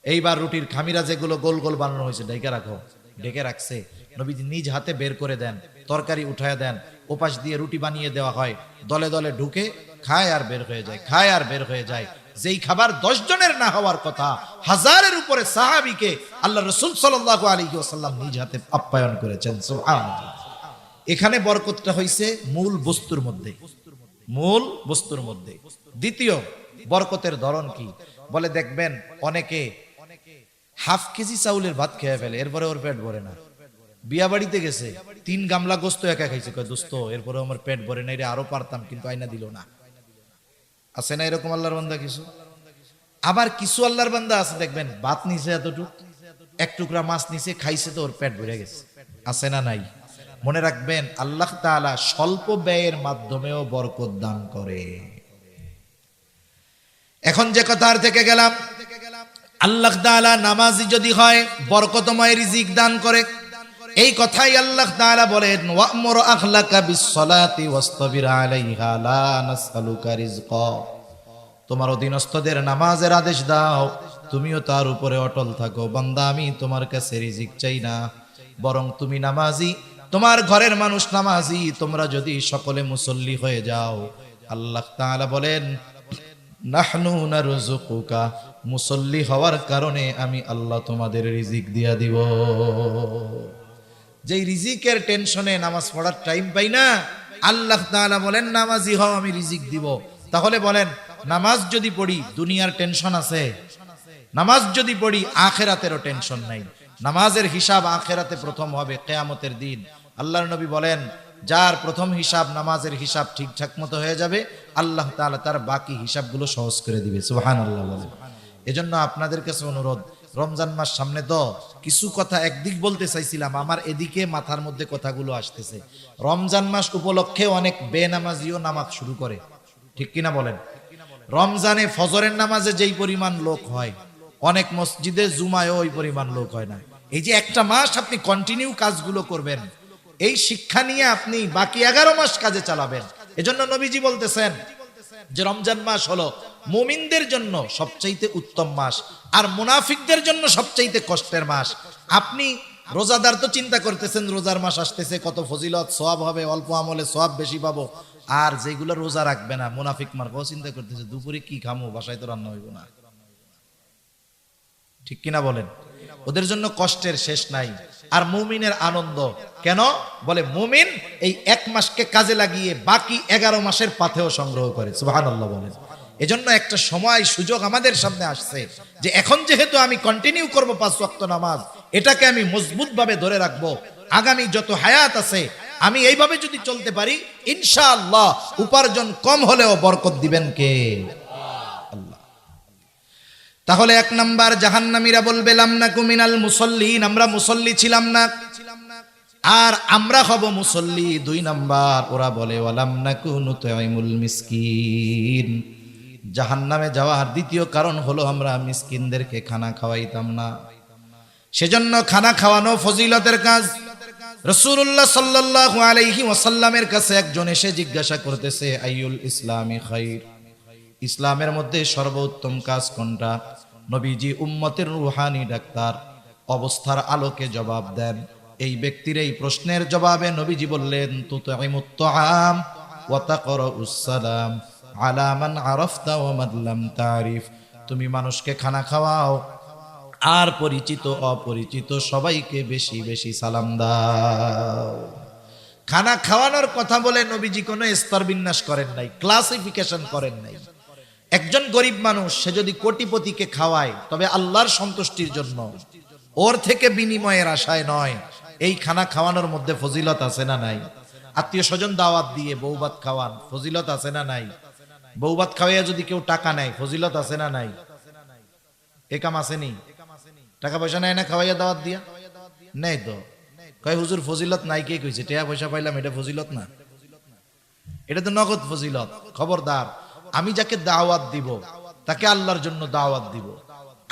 এইবার রুটির খামিরা যেগুলো গোল গোল বানানো হয়েছে, ঢাইকা রাখো। ঢেকে রাখছে। নবীজি নিজ হাতে বের করে দেন, তরকারি উঠায় দেন, ওপাশ দিয়ে রুটি বানিয়ে দেওয়া হয়। দলে দলে ঢুকে খায় আর বের হয়ে যায়, খায় আর বের হয়ে যায়। যেই খাবার 10 জনের না হওয়ার কথা, 1000-এর উপরে সাহাবীকে আল্লাহ রাসূল সাল্লাল্লাহু আলাইহি ওয়াসাল্লাম নিজ হাতে আপ্যায়ন করেছেন। সুবহানাল্লাহ। এখানে বরকতটা হইছে মূল বস্তুর মধ্যে, মূল বস্তুর মধ্যে। দ্বিতীয় বরকতের ধরন কি? বলে দেখবেন অনেকে হাফ কেজি চাউলের ভাত খেয়ে ফেলে, এরপরে ওর পেট ভরে না। বিয়া বাড়িতে গেছে, 3 গামলা গোস্ত একা খাইছে, কয় দোস্ত এরপরে আমার পেট ভরে না, রে আরো পারতাম, কিন্তু আইনা দিল না। আছে না এরকম আল্লাহর বান্দা কিছু? আবার কিছু আল্লাহর বান্দা আছে দেখবেন ভাত নিছে এতটুক, 1 টুকরা মাছ নিছে, খাইছে তো ওর পেট ভরে গেছে। আছে না নাই? মনে রাখবেন আল্লাহ তাআলা স্বল্প ব্যয়ের মাধ্যমেও বরকত দান করে। এখন যে কথার থেকে গেলাম, আল্লাহ তাআলা নামাজি যদি হয় বরকতময় রিজিক দান করে। এই কথাই আল্লাহ তাআলা বলেন, ওয়া'মুর আখলাকা বিস-সালাতি ওয়াসতাবির আলাইহা লা নাসআলুকা রিজকা। তোমার অধীনস্থদের নামাজের আদেশ দাও, তুমিও তার উপরে অটল থাকো। বান্দা, আমি তোমার কাছে রিজিক চাই না, বরং তুমি নামাজি, তোমার ঘরের মানুষ নামাজি, তোমরা যদি সকলে মুসল্লি হয়ে যাও, আল্লাহ তাআলা বলেন নাহনু নারযুকুকা, মুসল্লি হওয়ার কারণে আমি আল্লাহ তোমাদের রিজিক দিয়া দিব। যেই রিজিকের টেনশনে নামাজ পড়ার টাইম পাই না, আল্লাহ তাআলা বলেন নামাজি হও আমি রিজিক দিব। তাহলে বলেন নামাজ যদি পড়ি দুনিয়ার টেনশন আছে? নামাজ যদি পড়ি আখিরাতেরও টেনশন নাই। নামাজের হিসাব আখিরাতে প্রথম হবে কিয়ামতের দিন। আল্লাহর নবী বলেন যার প্রথম হিসাব নামাজের হিসাব ঠিকঠাক মতো হয়ে যাবে, আল্লাহ তাআলা তার বাকি হিসাবগুলো সহজ করে দিবে। সুবহানাল্লাহ বলেন। এজন্য আপনাদের কাছে অনুরোধ, রমজান মাস সামনে তো কিছু কথা একদিক বলতে চাইছিলাম, আমার এদিকে মাথার মধ্যে কথাগুলো আসতেছে। রমজান মাস উপলক্ষে অনেক বেনামাজিও নামাজ শুরু করে, ঠিক কিনা বলেন? রমজানে ফজরের নামাজে যেই পরিমাণ লোক হয়, অনেক মসজিদে জুমায়ও ওই পরিমাণ লোক হয় না। এই যে একটা মাস আপনি কন্টিনিউ কাজগুলো করবেন, এই শিক্ষা নিয়ে আপনি বাকি 11 মাস কাজে চালাবেন। এজন্য নবীজি বলতেছেন যে রমজান মাস হলো মুমিনদের জন্য সবচাইতে উত্তম মাস, আর মুনাফিকদের জন্য সবচাইতে কষ্টের মাস। আপনি রোজাদার তো চিন্তা করতেছেন রোজার মাস আসতেছে, কত ফজিলত সওয়াব হবে, অল্প আমলে সওয়াব বেশি পাবো। আর যেগুলো রোজা রাখবে না মুনাফিক মার্কাও চিন্তা করতেছে দুপুরে কি খামো, বাসায় তো রান্না হইব না, ঠিক কিনা বলেন? ওদের জন্য কষ্টের শেষ নাই। আর মুমিনের আনন্দ কেন? বলে মুমিন এই 1 মাসকে কাজে লাগিয়ে বাকি 11 মাসের পাথেও সংগ্রহ করে। সুবহানাল্লাহ বলেন। এজন্য একটা সময় সুযোগ আমাদের সামনে আসছে যে এখন যেহেতু আমি কন্টিনিউ করব 5 ওয়াক্ত নামাজ, এটাকে আমি মজবুত ভাবে ধরে রাখবো। আগামী যত হায়াত আছে আমি এইভাবে যদি চলতে পারি, ইনশাআল্লাহ উপার্জন কম হলেও বরকত দিবেন কে? আল্লাহ। তাহলে 1 নাম্বার জাহান্নামীরা বলবে লামনাকু মিনাল মুসাল্লিন, আমরা মুসল্লি ছিলাম না, আর আমরা হব মুসল্লি। 2 নাম্বার ওরা বলে ওয়ালামনাকু নুতঈমুল মিসকিন, জাহান্নামে যাওয়ার দ্বিতীয় কারণ হলো আমরা মিসকিনদেরকে খানা খাওয়াইতাম না। সেজন্য খানা খাওয়ানো ফজিলতের কাজ। রাসূলুল্লাহ সাল্লাল্লাহু আলাইহি ওয়াসাল্লামের কাছে একজন এসে জিজ্ঞাসা করতেছে আইয়ুল ইসলামি খাইর, ইসলামের মধ্যে সর্বোত্তম কাজ কোনটা? নবীজি উম্মতের রূহানি ডাক্তার, অবস্থার আলোকে জবাব দেন। এই ব্যক্তির এই প্রশ্নের জবাবে নবীজি বললেন তুতঈমুত তাআম ওয়া তাকরাউস সালাম আলা মান আরাফতা ওয়া মান লাম তারিফ, তুমি মানুষকে খানা খাওয়াও আর পরিচিত অপরিচিত সবাইকে বেশি বেশি সালাম দাও। খানা খাওয়ানোর কথা বলে নবীজি কোনো স্তর বিন্যাস করেন নাই, ক্লাসিফিকেশন করেন নাই। একজন গরিব মানুষ সে যদি কোটিপতিকে খাওয়ায় তবে আল্লাহর সন্তুষ্টির জন্য, ওর থেকে বিনিময়ের আশায় নয়। এই খানা খাওয়ানোর মধ্যে ফজিলত আছে না নাই? আত্মীয় স্বজন দাওয়াত দিয়ে বউভাত খাওয়ান, ফজিলত আছে না নাই? বউভাত খাওয়াইয়া যদি কেউ টাকা নেয় ফজিলত আছে না নাই? এ কাম আসেনি? টাকা পয়সা নেয় না খাওয়াইয়া দাওয়াত দিয়া? নেই তো। কয় হুজুর ফজিলত নাই, কে কইছে? টাকা পয়সা পাইলাম এটা ফজিলত না? এটা তো নগদ ফজিলত। খবরদার, আমি যাকে দাওয়াত দিব তাকে আল্লাহর জন্য দাওয়াত দিব।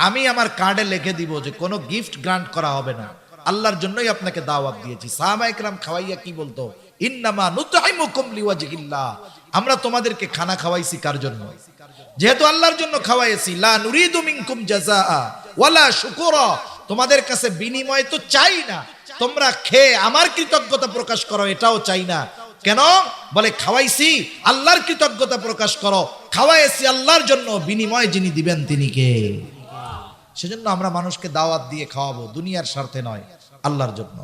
আমি আমার কার্ডে লিখে দিব যে কোনো গিফট গ্রান্ট করা হবে না, আল্লাহর জন্যই আপনাকে দাওয়াত দিয়েছি। সাহাবায়ে কেরাম খাওয়াইয়া কি বলতো? ইন্নামা নুতঈমুকুম লিওয়াজহিল্লাহ, আমরা তোমাদেরকে খানা খাওয়াইছি কার জন্য? যেহেতু আল্লাহর জন্য খাওয়াইছি। লা নুরিদু মিনকুম জাযাআ ওয়ালা শুকুরা, তোমাদের কাছে বিনিময় তো চাই না, তোমরা খেয়ে আমার কৃতজ্ঞতা প্রকাশ করো এটাও চাই না। কেন? বলে খাওয়াইছি আল্লাহর কৃতজ্ঞতা প্রকাশ করো, খাওয়াইছি আল্লাহর জন্য, বিনিময় যিনি দিবেন তিনি কে? সেজন্য আমরা মানুষকে দাওয়াত দিয়ে খাওয়াবো, দুনিয়ার স্বার্থে নয়, আল্লাহর জন্য।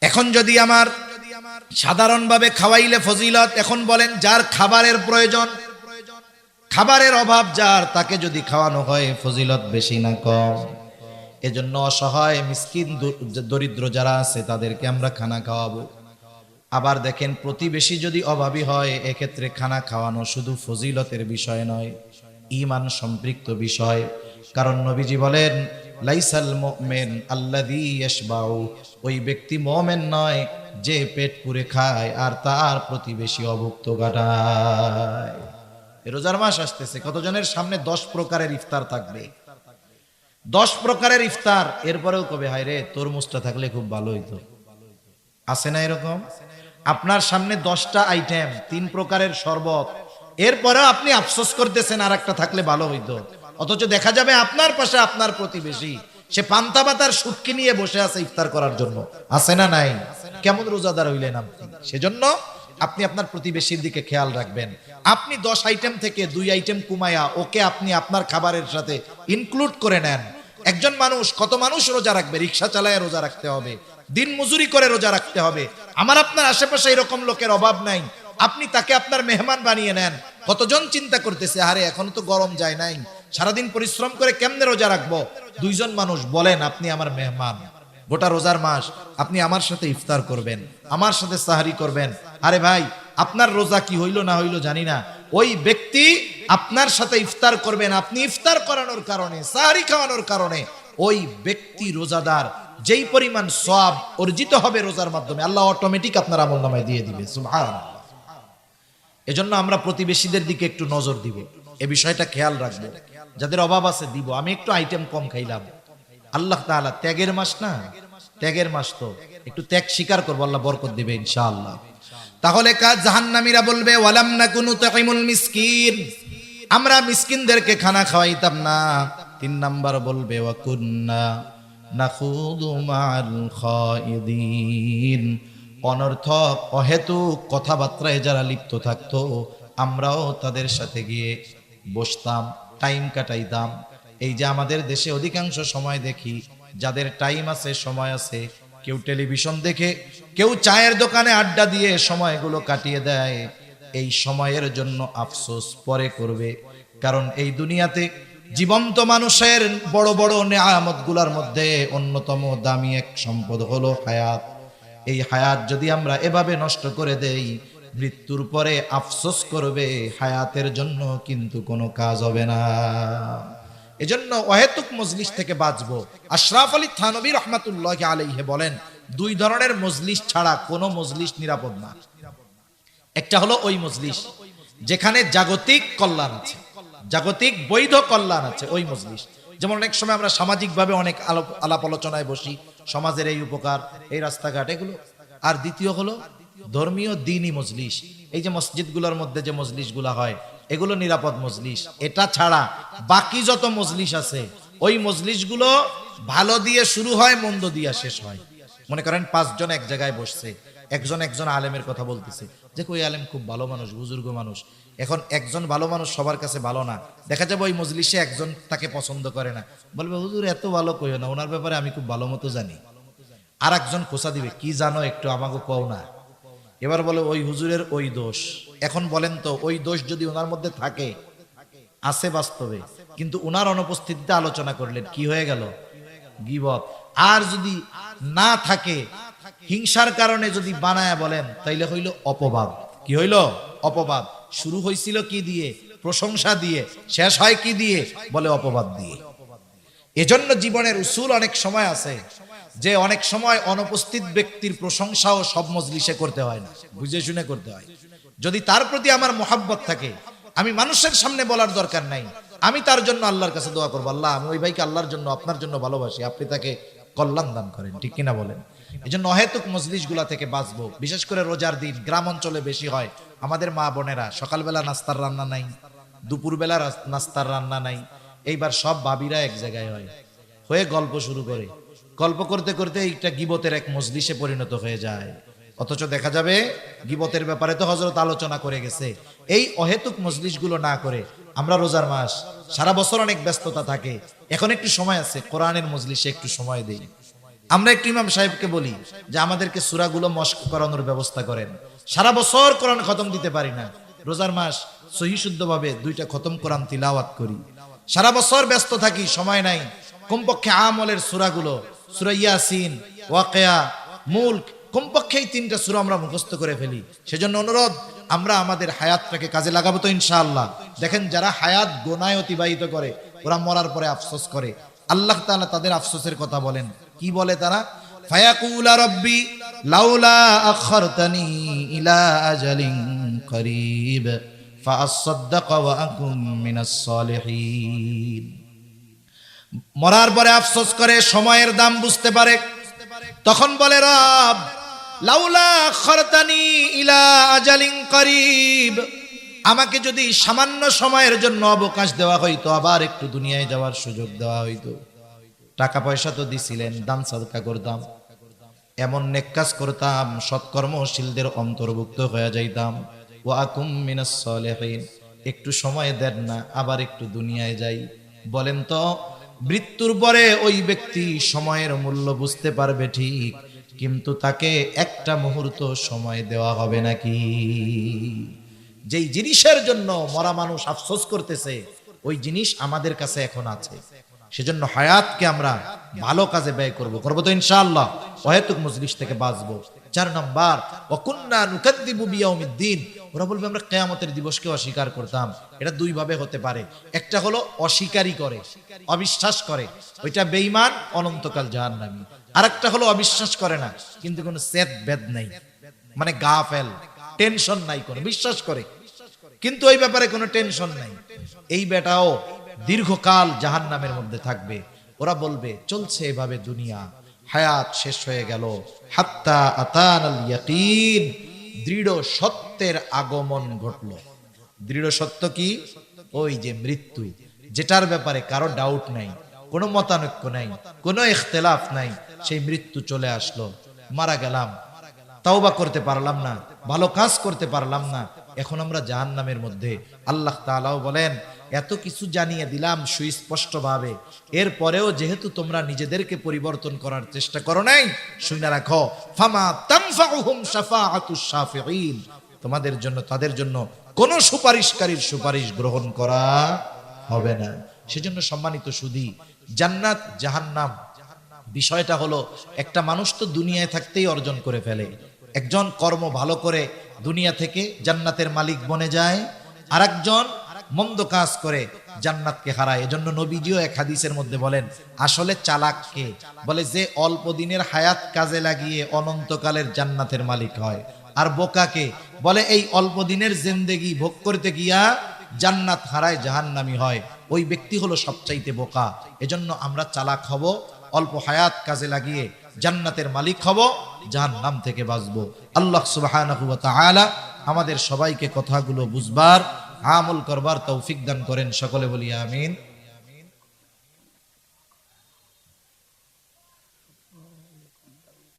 এখন যদি আমার সাধারণভাবে খাওয়াইলে ফজিলত, এখন বলেন যার খাবারের প্রয়োজন, খাবারের অভাব যার, তাকে যদি খাওয়ানো হয় ফজিলত বেশি না কম? এজন্য অসহায় মিসকিন দরিদ্র যারা আছে তাদেরকে আমরা খানা খাওয়াবো। আবার দেখেন প্রতিবেশী যদি অভাবী হয়, এক্ষেত্রে খানা খাওয়ানো শুধু ফজিলতের বিষয় নয়, ঈমান সম্পৃক্ত বিষয়। কারণ নবীজি বলেন লাইসাল মুমিন আল্লাযী ইয়াশবাউ, ওই ব্যক্তি মুমিন নয় যে পেট পুরে খায় আর তার প্রতিবেশী অভুক্ত কাটায়। রোজার মাস আসতেছে, কতজনের সামনে 10 প্রকারের ইফতার থাকবে? 10 প্রকারের ইফতার, এরপরেও কবে হায় রে তরমুজটা থাকলে খুব ভালো হইতো। আছে না এরকম? আপনার সামনে 10টা আইটেম, 3 প্রকারের শরবত, এরপরেও আপনি আফসোস করতেছেন আর একটা থাকলে ভালো হইতো। অথচ দেখা যাবে আপনার পাশে আপনার প্রতিবেশী সে পান্তা ভাতার শুটকি নিয়ে বসে আছে ইফতার করার জন্য। আছে না নাই? কেমন রোজাদার হইলেন আপনি? সেজন্য আপনি আপনার প্রতিবেশীর দিকে খেয়াল রাখবেন। আপনি 10 আইটেম থেকে 2 আইটেম কমায়া ওকে আপনি আপনার খাবারের সাথে ইনক্লুড করে নেন। একজন মানুষ, কত মানুষ রোজা রাখবে? রিক্সা চালায় রোজা রাখতে হবে, দিন মজুরি করে রোজা রাখতে হবে। আমার আপনার আশেপাশে এরকম লোকের অভাব নাই, আপনি তাকে আপনার মেহমান বানিয়ে নেন। কতজন চিন্তা করতেছে, আরে এখনো তো গরম যায় নাই, সারাদিন পরিশ্রম করে কেমনে রোজা রাখবো? দুইজন মানুষ বলেন, আপনি আমার মেহমান, গোটা রোজার মাস আপনি আমার সাথে ইফতার করবেন, আমার সাথে সাহারি করবেন। আরে ভাই, আপনার রোজা কি হইলো না হইলো জানি না, ওই ব্যক্তি আপনার সাথে ইফতার করবেন, আপনি ইফতার করানোর কারণে, সাহারি খাওয়ানোর কারণে ওই ব্যক্তি রোজাদার, যেই পরিমাণ সওয়াব অর্জিত হবে রোজার মাধ্যমে, আল্লাহ অটোমেটিক আপনার আমলনামায় দিয়ে দিবে। সুবহানাল্লাহ। এজন্য আমরা প্রতিবেশীদের দিকে একটু নজর দিব, এ বিষয়টা খেয়াল রাখবো। যাদের অভাব আছে দিব। আমি একটু আইটেম কম খাইলাম, আল্লাহ তাআলা ত্যাগের মাস না, ত্যাগের মাস তো একটু ত্যাগ স্বীকার করবো, আল্লাহ বরকত দিবে ইনশাআল্লাহ। তাহলে কাজ, জাহান্নামীরা বলবে ওয়ালাম নাকুনু তুতিমুল মিসকিন, আমরা মিসকিনদেরকে খানা খাওয়াইতাম না। 3 নাম্বার বলবে ওয়া কুন্না নাখুদু মাআল খায়িদিন, অনর্থক অহেতুক কথাবার্তায় যারা লিপ্ত থাকতো আমরাও তাদের সাথে গিয়ে বসতাম, টাইম কাটাইতাম। এই যে আমাদের দেশে অধিকাংশ সময় দেখি, যাদের টাইম আছে, সময় আছে, কেউ টেলিভিশন দেখে, কেউ চায়ের দোকানে আড্ডা দিয়ে সময়গুলো কাটিয়ে দেয়। এই সময়ের জন্য আফসোস পরে করবে, কারণ এই দুনিয়াতে জীবন্ত মানুষের বড় বড় নেয়ামত গুলার মধ্যে অন্যতম দামি এক সম্পদ হলো হায়াত। এই হায়াত যদি আমরা এভাবে নষ্ট করে দেই, মৃত্যুর পরে আফসোস করবে, হায়াতের জন্য কিন্তু কোনো কাজ হবে না। এজন্য অহেতুক মজলিস থেকে বাঁচবো। আশরাফ আলী থানভী রহমাতুল্লাহি আলাইহি বলেন, 2 ধরনের মজলিস ছাড়া কোনো মজলিস নিরাপদ না। একটা হলো ওই মজলিস যেখানে জাগতিক কল্যাণ আছে, জাগতিক বৈধ কল্যাণ আছে, ওই মজলিস। যেমন অনেক সময় আমরা সামাজিকভাবে অনেক আলাপ আলোচনায় বসি, সমাজের এই উপকার, এই রাস্তাঘাট, এগুলো। আর দ্বিতীয় হলো ধর্মীয় দ্বীনি মজলিস, এই যে মসজিদগুলোর মধ্যে যে মজলিসগুলো হয়, এগুলো নিরাপদ মজলিস। এটা ছাড়া বাকি যত মজলিস আছে, ওই মজলিসগুলো ভালো দিয়ে শুরু হয়, মন্দ দিয়ে শেষ হয়। মনে করেন 5 জন এক জায়গায় বসছে, একজন আলেমের কথা বলতেছে, যে ওই আলেম খুব ভালো মানুষ, বুজুর্গ মানুষ। এখন একজন ভালো মানুষ সবার কাছে ভালো না, দেখা যাবে ওই মজলিসে একজন তাকে পছন্দ করে না, বলবে হুজুর এত ভালো কইও না, ওনার ব্যাপারে আমি খুব ভালো মতো জানি। আর একজন খোঁচা দিবে, কি জানো একটু আমাকে কও না। এবার বলে ওই হুজুরের ওই দোষ। এখন বলেন তো, ওই দোষ যদি ওনার মধ্যে থাকে, আছে বাস্তবে, কিন্তু ওনার অনুপস্থিতিতে আলোচনা করলেন, কি হয়ে গেল? গীবত। আর যদি না থাকে, হিংসার কারণে যদি বানায়া বলেন, তাইলে হইল অপবাদ। কি হইল? অপবাদ। শুরু হয়েছিল কি দিয়ে? প্রশংসা দিয়ে। শেষ হয় কি দিয়ে? বলে অপবাদ দিয়ে। এজন্য জীবনের উসুল অনেক সময় আছে যে অনেক সময় অনুপস্থিত ব্যক্তির প্রশংসাও সব মজলিসে করতে হয় না, বুঝে শুনে করতে হয়। যদি তার প্রতি আমার মোহাব্বত থাকে, আমি মানুষের সামনে বলার দরকার নাই, আমি তার জন্য আল্লাহর কাছে দোয়া করবো, আল্লাহ আমি ওই ভাইকে আল্লাহর জন্য, আপনার জন্য ভালোবাসি, আপনি তাকে কল্যাণ দান করেন, ঠিক কিনা বলেন? এই জন্য অহেতুক মজলিসগুলা থেকে বাঁচবো। বিশেষ করে রোজার দিন গ্রাম অঞ্চলে বেশি হয়। আমাদের মা বোনেরা সকালবেলা নাস্তার রান্না নাই, দুপুরবেলা নাস্তার রান্না নাই, এইবার সব ভাবিরা এক জায়গায় হয়ে গল্প শুরু করে, গল্প করতে করতে এইটা গীবতের এক মজলিসে পরিণত হয়ে যায়। অথচ দেখা যাবে গীবতের ব্যাপারে তো হযরত আলোচনা করে গেছে। এই অহেতুক মজলিসগুলো না করে আমরা রোজার মাস, সারা বছর অনেক ব্যস্ততা থাকে, এখন একটু সময় আছে, কোরআনের মজলিসে একটু সময় দেই। আমরা একটু ইমাম সাহেবকে বলি যে আমাদেরকে সূরাগুলো মশক করানোর ব্যবস্থা করেন। সারা বছর কোরআন খতম দিতে পারি না, রোজার মাস সহি শুদ্ধভাবে 2টা খতম কোরআন তিলাওয়াত করি। সারা বছর ব্যস্ত থাকি, সময় নাই, কমপক্ষে আমলের সূরাগুলো, সূরা ইয়াসিন, ওয়াকিয়া, মুলক, কমপক্ষে এই 3টা সূরা আমরা মুখস্থ করে ফেলি। সেজন্য অনুরোধ, আমরা আমাদের হায়াতটাকে কাজে লাগাবো তো ইনশাআল্লাহ। দেখেন যারা হায়াত গোনায় অতিবাহিত করে, ওরা মরার পরে আফসোস করে। আল্লাহ তাআলা তাদের আফসোসের কথা বলেন, কি বলে তারা? ফায়াকুলা রাব্বি লাউলা আখারতানি ইলা আজালিন করিব ফাআসাদদাক ওয়া আকুম মিনাস সালিহিন। মরার পরে আফসোস করে, সময়ের দাম বুঝতে পারে, তখন বলে রব লাউলা আখারতানি ইলা আজালিন করিব, আমাকে যদি সামান্য সময়ের জন্য অবকাশ দেওয়া হইতো, আবার একটু দুনিয়ায় যাওয়ার সুযোগ দেওয়া হইতো, টাকা পয়সা তো দিছিলেন, দান সাদকা করতাম, এমন নেক কাজ করতাম, সৎকর্মশীলদের অন্তর্ভুক্ত হয়ে যাইতাম। ওয়া আকুম মিনাস সালিহিন, একটু সময় দেন না, আবার একটু দুনিয়ায় যাই। বলেন তো মৃত্যুর পরে ওই ব্যক্তি সময়ের মূল্য বুঝতে পারবে ঠিক, কিন্তু তাকে একটা মুহূর্ত সময় দেওয়া হবে নাকি? যেই জিনিসের জন্য মরা মানুষ আফসোস করতেছে ওই জিনিস আমাদের কাছে এখন আছে। সেজন্য হায়াতকে আমরা ভালো কাজে ব্যয় করব তো ইনশাআল্লাহ, অহেতুক মজলিস থেকে বাঁচবো। 4 নাম্বার, ওয়াকুন্না নুকাদ্দিবু বিয়াউমিদ্দিন। ওরা বলবে আমরা কিয়ামতের দিবসকে অস্বীকার করতাম। এটা দুই ভাবে হতে পারে। একটা হলো অস্বীকারই করে, অবিশ্বাস করে, ওইটা বেঈমান, অনন্তকাল জাহান্নামী। আরেকটা হলো অবিশ্বাস করে না, কিন্তু কোনো সেদ বেদ নাই, মানে গাফেল, টেনশন নাই, কোনো বিশ্বাস করে কিন্তু ওই ব্যাপারে কোনো টেনশন নাই। এই বেটাও দীর্ঘকাল জাহান্নামের মধ্যে থাকবে। ওরা বলবে চলছে এভাবে দুনিয়া, হায়াত শেষ হয়ে গেল, হাত্তা আতানাল ইয়াকিন, দৃঢ় সত্যের আগমন ঘটল। দৃঢ় সত্য কি? ওই যে মৃত্যু, যেটার ব্যাপারে কারো ডাউট নাই, কোনো মতানৈক্য নাই, কোনো ইখতিলাফ নাই, সেই মৃত্যু চলে আসলো। মারা গেলাম, তাওবা করতে পারলাম না, ভালো কাজ করতে পারলাম না, এখন আমরা জাহান্নামের মধ্যে। আল্লাহ তাআলাও বলেন এত কিছু জানিয়ে দিলাম সুস্পষ্টভাবে, এরপরেও যেহেতু তোমরা নিজেদেরকে পরিবর্তন করার চেষ্টা করো নাই, শুনে রাখো ফামা তানফাউহুম শাফাআতুশ শাফিঈন, তোমাদের জন্য, তাদের জন্য কোন সুপারিশকারীর সুপারিশ গ্রহণ করা হবে না। সেজন্য সম্মানিত সুধী, জান্নাত জাহান্নাম বিষয়টা হলো, একটা মানুষ তো দুনিয়ায় থাকতেই অর্জন করে ফেলে। একজন কর্ম ভালো করে দুনিয়া থেকে জান্নাতের মালিক বনে যায়, আরেকজন মন্দ কাজ করে জান্নাতকে হারায়। এজন্য নবীজিও এক হাদিসের মধ্যে বলেন, আসলে চালাককে বলে যে অল্প দিনের হায়াত কাজে লাগিয়ে অনন্তকালের জান্নাতের মালিক হয়, আর বোকাকে বলে এই অল্প দিনের জিন্দেগি ভোগ করতে গিয়া জান্নাত হারায় জাহান্নামী হয়। ওই ব্যক্তি হলো সবচাইতে বোকা। এজন্য আমরা চালাক হব, অল্প হায়াত কাজে লাগিয়ে জান্নাতের মালিক হব, জাহান্নাম থেকে বাঁচবো। আল্লাহ সুবহানাহু ওয়া তাআলা আমাদের সবাইকে কথাগুলো বুঝবার, আমল করবার তৌফিক দান করেন। সকলে বলি আমিন।